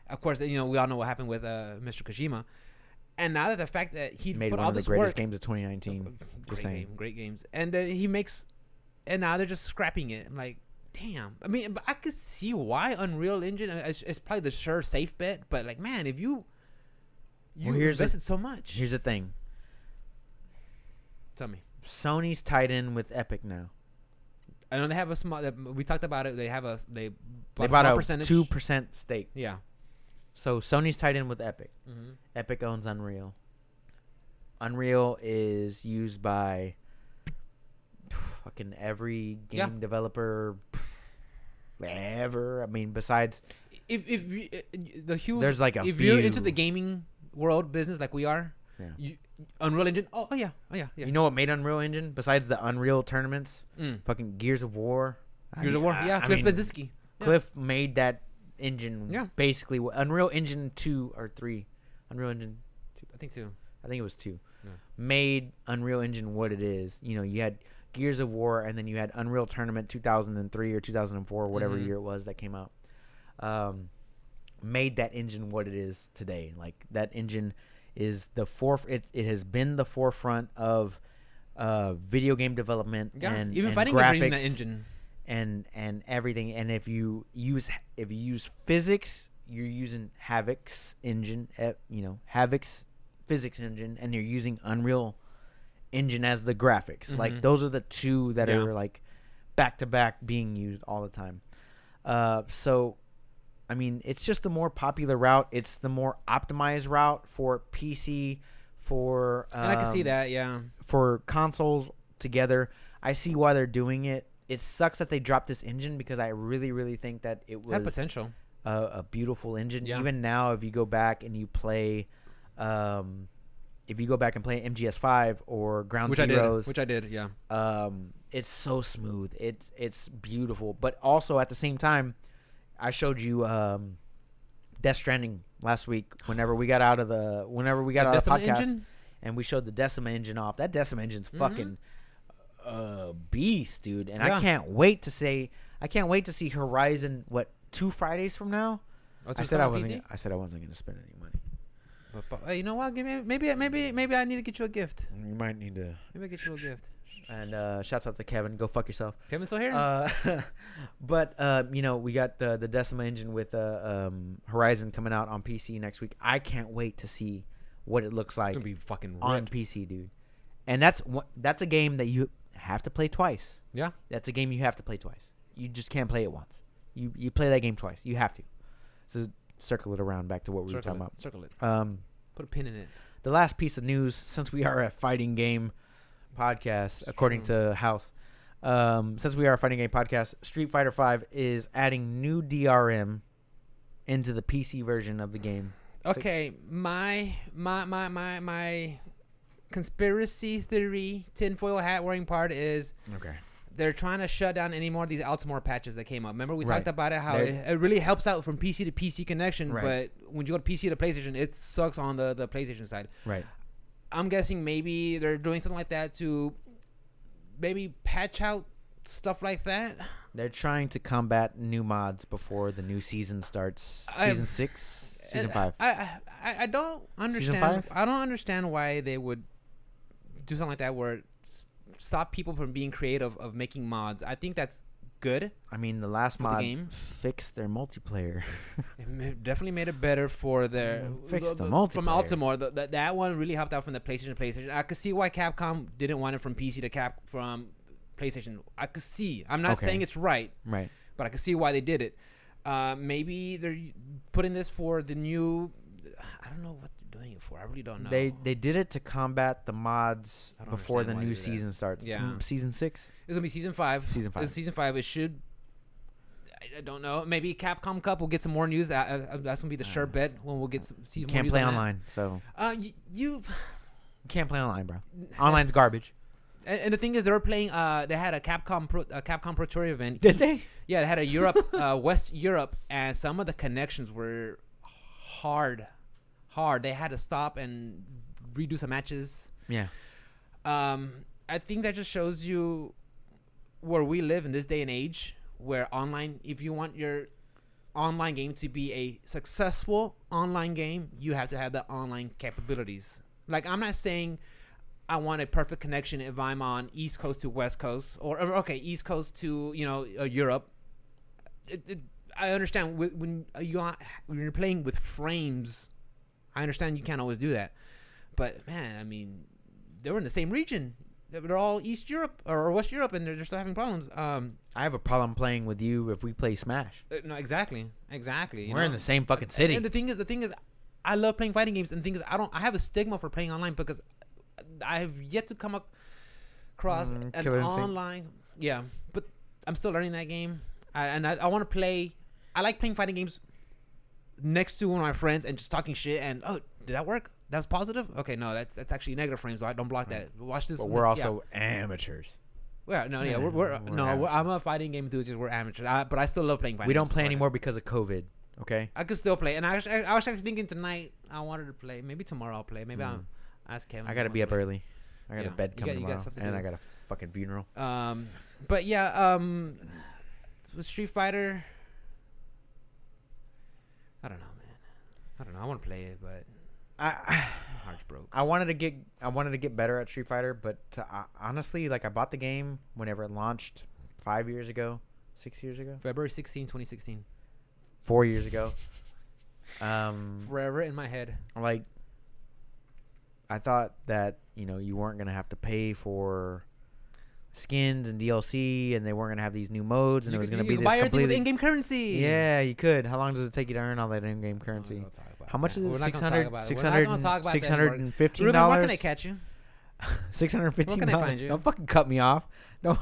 Of course, we all know what happened with Mr. Kojima. And now that the fact that he made put one all of the this greatest work, games of 2019, great games, and then he makes, and now they're just scrapping it. I'm like, damn. I mean, but I could see why Unreal Engine is probably the sure safe bet, but like, man, if you invested so much. Here's the thing. Tell me. Sony's tied in with Epic now. I know they have a small. We talked about it. They bought a percentage. 2% stake. Yeah. So Sony's tied in with Epic. Mm-hmm. Epic owns Unreal. Unreal is used by fucking every game developer ever. I mean, besides if there's like if you're into the gaming world business like we are, Unreal Engine. Oh yeah. You know what made Unreal Engine besides the Unreal tournaments? Fucking Gears of War. Gears of War. Yeah, Cliff Bleszinski. Cliff made that engine basically. Unreal Engine 2 or 3. Unreal Engine 2. I think 2. I think it was 2. Yeah. Made Unreal Engine what it is. You had Gears of War, and then you had Unreal Tournament 2003 or 2004, whatever year it was that came out. Made that engine what it is today. Like, that engine is the it has been the forefront of video game development, and even and fighting games are using graphics that engine. and everything. And if you use physics, you're using Havoc's engine, Havoc's physics engine, and you're using Unreal Engine as the graphics. Like those are the two that are like back to back being used all the time. So I mean, it's just the more popular route. It's the more optimized route for PC, for And I can see that, for consoles together. I see why they're doing it. It sucks that they dropped this engine because I really, really think that it was had potential. A beautiful engine. Yeah. Even now, if you go back and you play, MGS5 or Ground Zeroes, which I did, yeah. it's so smooth. It's beautiful. But also at the same time, I showed you Death Stranding last week. Whenever we got out of the podcast, engine? and we showed the Decima engine off. That Decima engine's fucking beast, dude. And I can't wait to see Horizon. What, 2 Fridays from now? I said I wasn't going to spend any money. But you know what? Maybe I need to get you a gift. You might need to. Maybe I get you a gift. And shouts out to Kevin. Go fuck yourself. Kevin's still here. But we got the Decima engine with Horizon coming out on PC next week. I can't wait to see what it looks like. It's gonna be fucking ripped. On PC, dude. And that's a game that you have to play twice. Yeah. That's a game you have to play twice. You just can't play it once. You play that game twice. You have to. So circle it around back to what we were talking about. Circle it. Put a pin in it. The last piece of news, since we are a fighting game podcast, according to House, since we are a fighting game podcast, Street Fighter V is adding new DRM into the PC version of the game. Okay, my conspiracy theory tinfoil hat wearing part is they're trying to shut down any more of these Altamore patches that came up. Remember we talked about it, how it really helps out from PC to PC connection, but when you go to PC to PlayStation, it sucks on the PlayStation side. Right. I'm guessing maybe they're doing something like that to maybe patch out stuff like that. They're trying to combat new mods before the new season starts. Season 6? Season 5? I don't understand. Season 5? I don't understand why they would do something like that where stop people from being creative of making mods. I think that's good. I mean, the last mod fixed their multiplayer. It definitely made it better for their fixed the multiplayer from Altamore. That one really helped out from the PlayStation. I could see why Capcom didn't want it from PC to from PlayStation. I could see. I'm not saying it's right, but I could see why they did it. Maybe they're putting this for the new. I don't know what they're doing it for. I really don't know. They did it to combat the mods before the new season starts. Yeah. Season 6? It's gonna be season 5. Season 5. It's season 5. It should. I don't know. Maybe Capcom Cup will get some more news. That's gonna be the sure bet when we'll get some. See, can't play online, so. You can't play online, bro. Online's garbage. And the thing is, they were playing. They had a Capcom Pro Tour event. Did they? Yeah, they had a Europe, West Europe, and some of the connections were hard. They had to stop and redo some matches. Yeah. I think that just shows you where we live in this day and age, where online, if you want your online game to be a successful online game, you have to have the online capabilities. Like, I'm not saying I want a perfect connection if I'm on East Coast to West Coast, or East Coast to Europe. I understand when you're playing with frames. I understand you can't always do that, but man, I mean, they were in the same region. They're all East Europe or West Europe, and they're still having problems. I have a problem playing with you if we play Smash. No, exactly. We're in the same fucking city. And the thing is, I love playing fighting games, and the thing is, I have a stigma for playing online because I have yet to come across an online. Yeah, but I'm still learning that game, I want to play. I like playing fighting games next to one of my friends and just talking shit. And did that work? That was positive. Okay, no, that's actually negative frames. So I don't block that. Watch this. But we're also amateurs. Yeah, I'm a fighting game enthusiast. We're amateurs, but I still love playing fighting. We don't play anymore because of COVID. Okay. I could still play, and I was actually thinking tonight I wanted to play. Maybe tomorrow I'll play. Maybe I'll ask Kevin. I gotta be up early. I got a bed coming tomorrow, and I got a fucking funeral. But yeah, with Street Fighter, I don't know, man. I don't know. I want to play it, but I heart's broke. I wanted to get better at Street Fighter, but honestly, like I bought the game whenever it launched 5 years ago, 6 years ago, February 16, 2016. 4 years ago. Forever in my head. Like I thought that you weren't gonna have to pay for skins and DLC, and they weren't gonna have these new modes, and it was gonna be this buy everything completely with in-game currency. Yeah, you could. How long does it take you to earn all that in-game currency? How much is it? $615. Ruben, where can I catch you? $615. Where can I find you? Don't fucking cut me off. Don't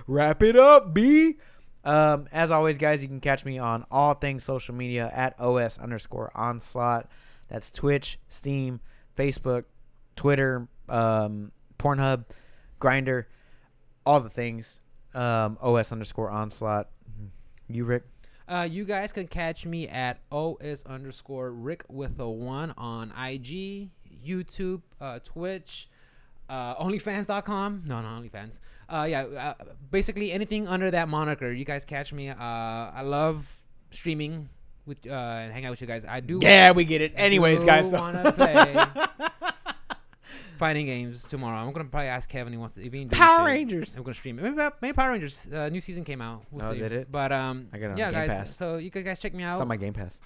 wrap it up, B. As always, guys, you can catch me on all things social media at @OS_onslaught. That's Twitch, Steam, Facebook, Twitter, Pornhub, Grindr, all the things. @OS_onslaught. You, Rick? You guys can catch me at @OS_Rick with a 1 on IG, YouTube, Twitch, OnlyFans.com. No, not OnlyFans. Basically anything under that moniker. You guys catch me. I love streaming with and hang out with you guys. I do. Yeah, we get it. Anyways, guys, wanna play fighting games tomorrow. I'm gonna probably ask Kevin. He wants to. If he Power Rangers. I'm gonna stream it. Maybe Power Rangers. New season came out. We'll see. Did it? But I got it on Game guys. Pass. So you guys check me out. It's on my Game Pass.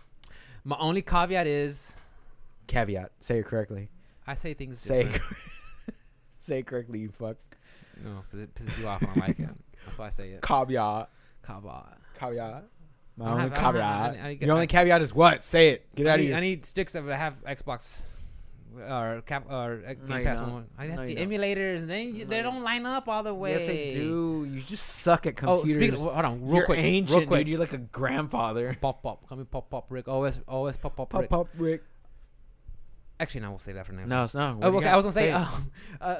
My only caveat is. Caveat. Say it correctly. I say things. Say it correctly. You fuck. No, because it pisses you off when I like it. That's why I say it. Caveat. Caveat. My only caveat. Your only caveat is what? Say it. Get out of here. I need sticks that have Xbox or Game Pass. I have the emulators, and then they don't line up all the way. Yes, they do. You just suck at computers. Hold on, You're ancient, dude. You're like a grandfather. Pop. Call me Pop Rick. OS Pop Rick. Pop Rick. Actually, no, we'll say that for now. No, it's not. Okay, I was gonna say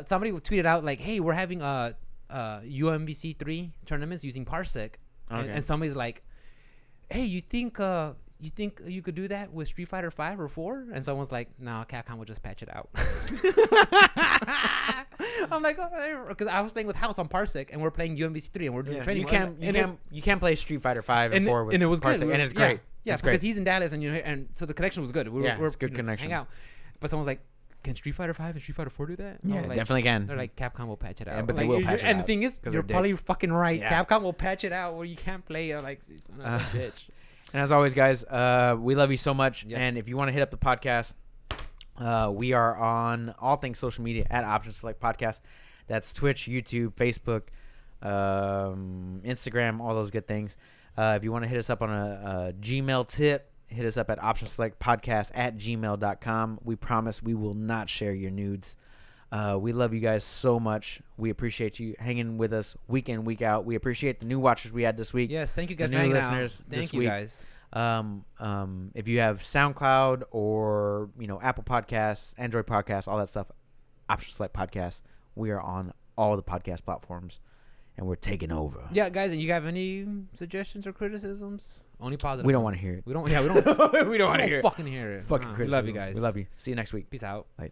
somebody tweeted out like, "Hey, we're having UMBC3 tournaments using Parsec," and somebody's like, "Hey, you think you could do that with Street Fighter 5 or 4?" And someone's like, "No, Capcom will just patch it out." I'm like, because I was playing with House on Parsec, and we're playing UMBC3, and we're doing training. You can't play Street Fighter 5 and 4 with and it was Parsec, good, and it's great. Yeah, because he's in Dallas, and so the connection was good. It's good connection. Hang out, but someone's like, "Can Street Fighter 5 and Street Fighter 4 do that?" Yeah, like, definitely can. They're like, Capcom will patch it out. Yeah, but they will patch it out. And the thing is, you're probably fucking right. Yeah. Capcom will patch it out where you can't play like bitch. And as always, guys, we love you so much. Yes. And if you want to hit up the podcast, we are on all things social media at optionselectpodcast. That's Twitch, YouTube, Facebook, Instagram, all those good things. If you want to hit us up on a Gmail tip, hit us up at optionselectpodcast@gmail.com. We promise we will not share your nudes. We love you guys so much. We appreciate you hanging with us week in, week out. We appreciate the new watchers we had this week. Yes, thank you guys the for new hanging listeners out. Thank this you week. guys. If you have SoundCloud or Apple Podcasts, Android Podcasts, all that stuff, Option Select Podcast. We are on all the podcast platforms, and we're taking over. Yeah, guys, and you have any suggestions or criticisms? Only positive. We don't want to hear it. We don't. Yeah, we don't. We don't want to hear it. Fucking hear it. Fucking criticism. We love you guys. We love you. See you next week. Peace out. Bye.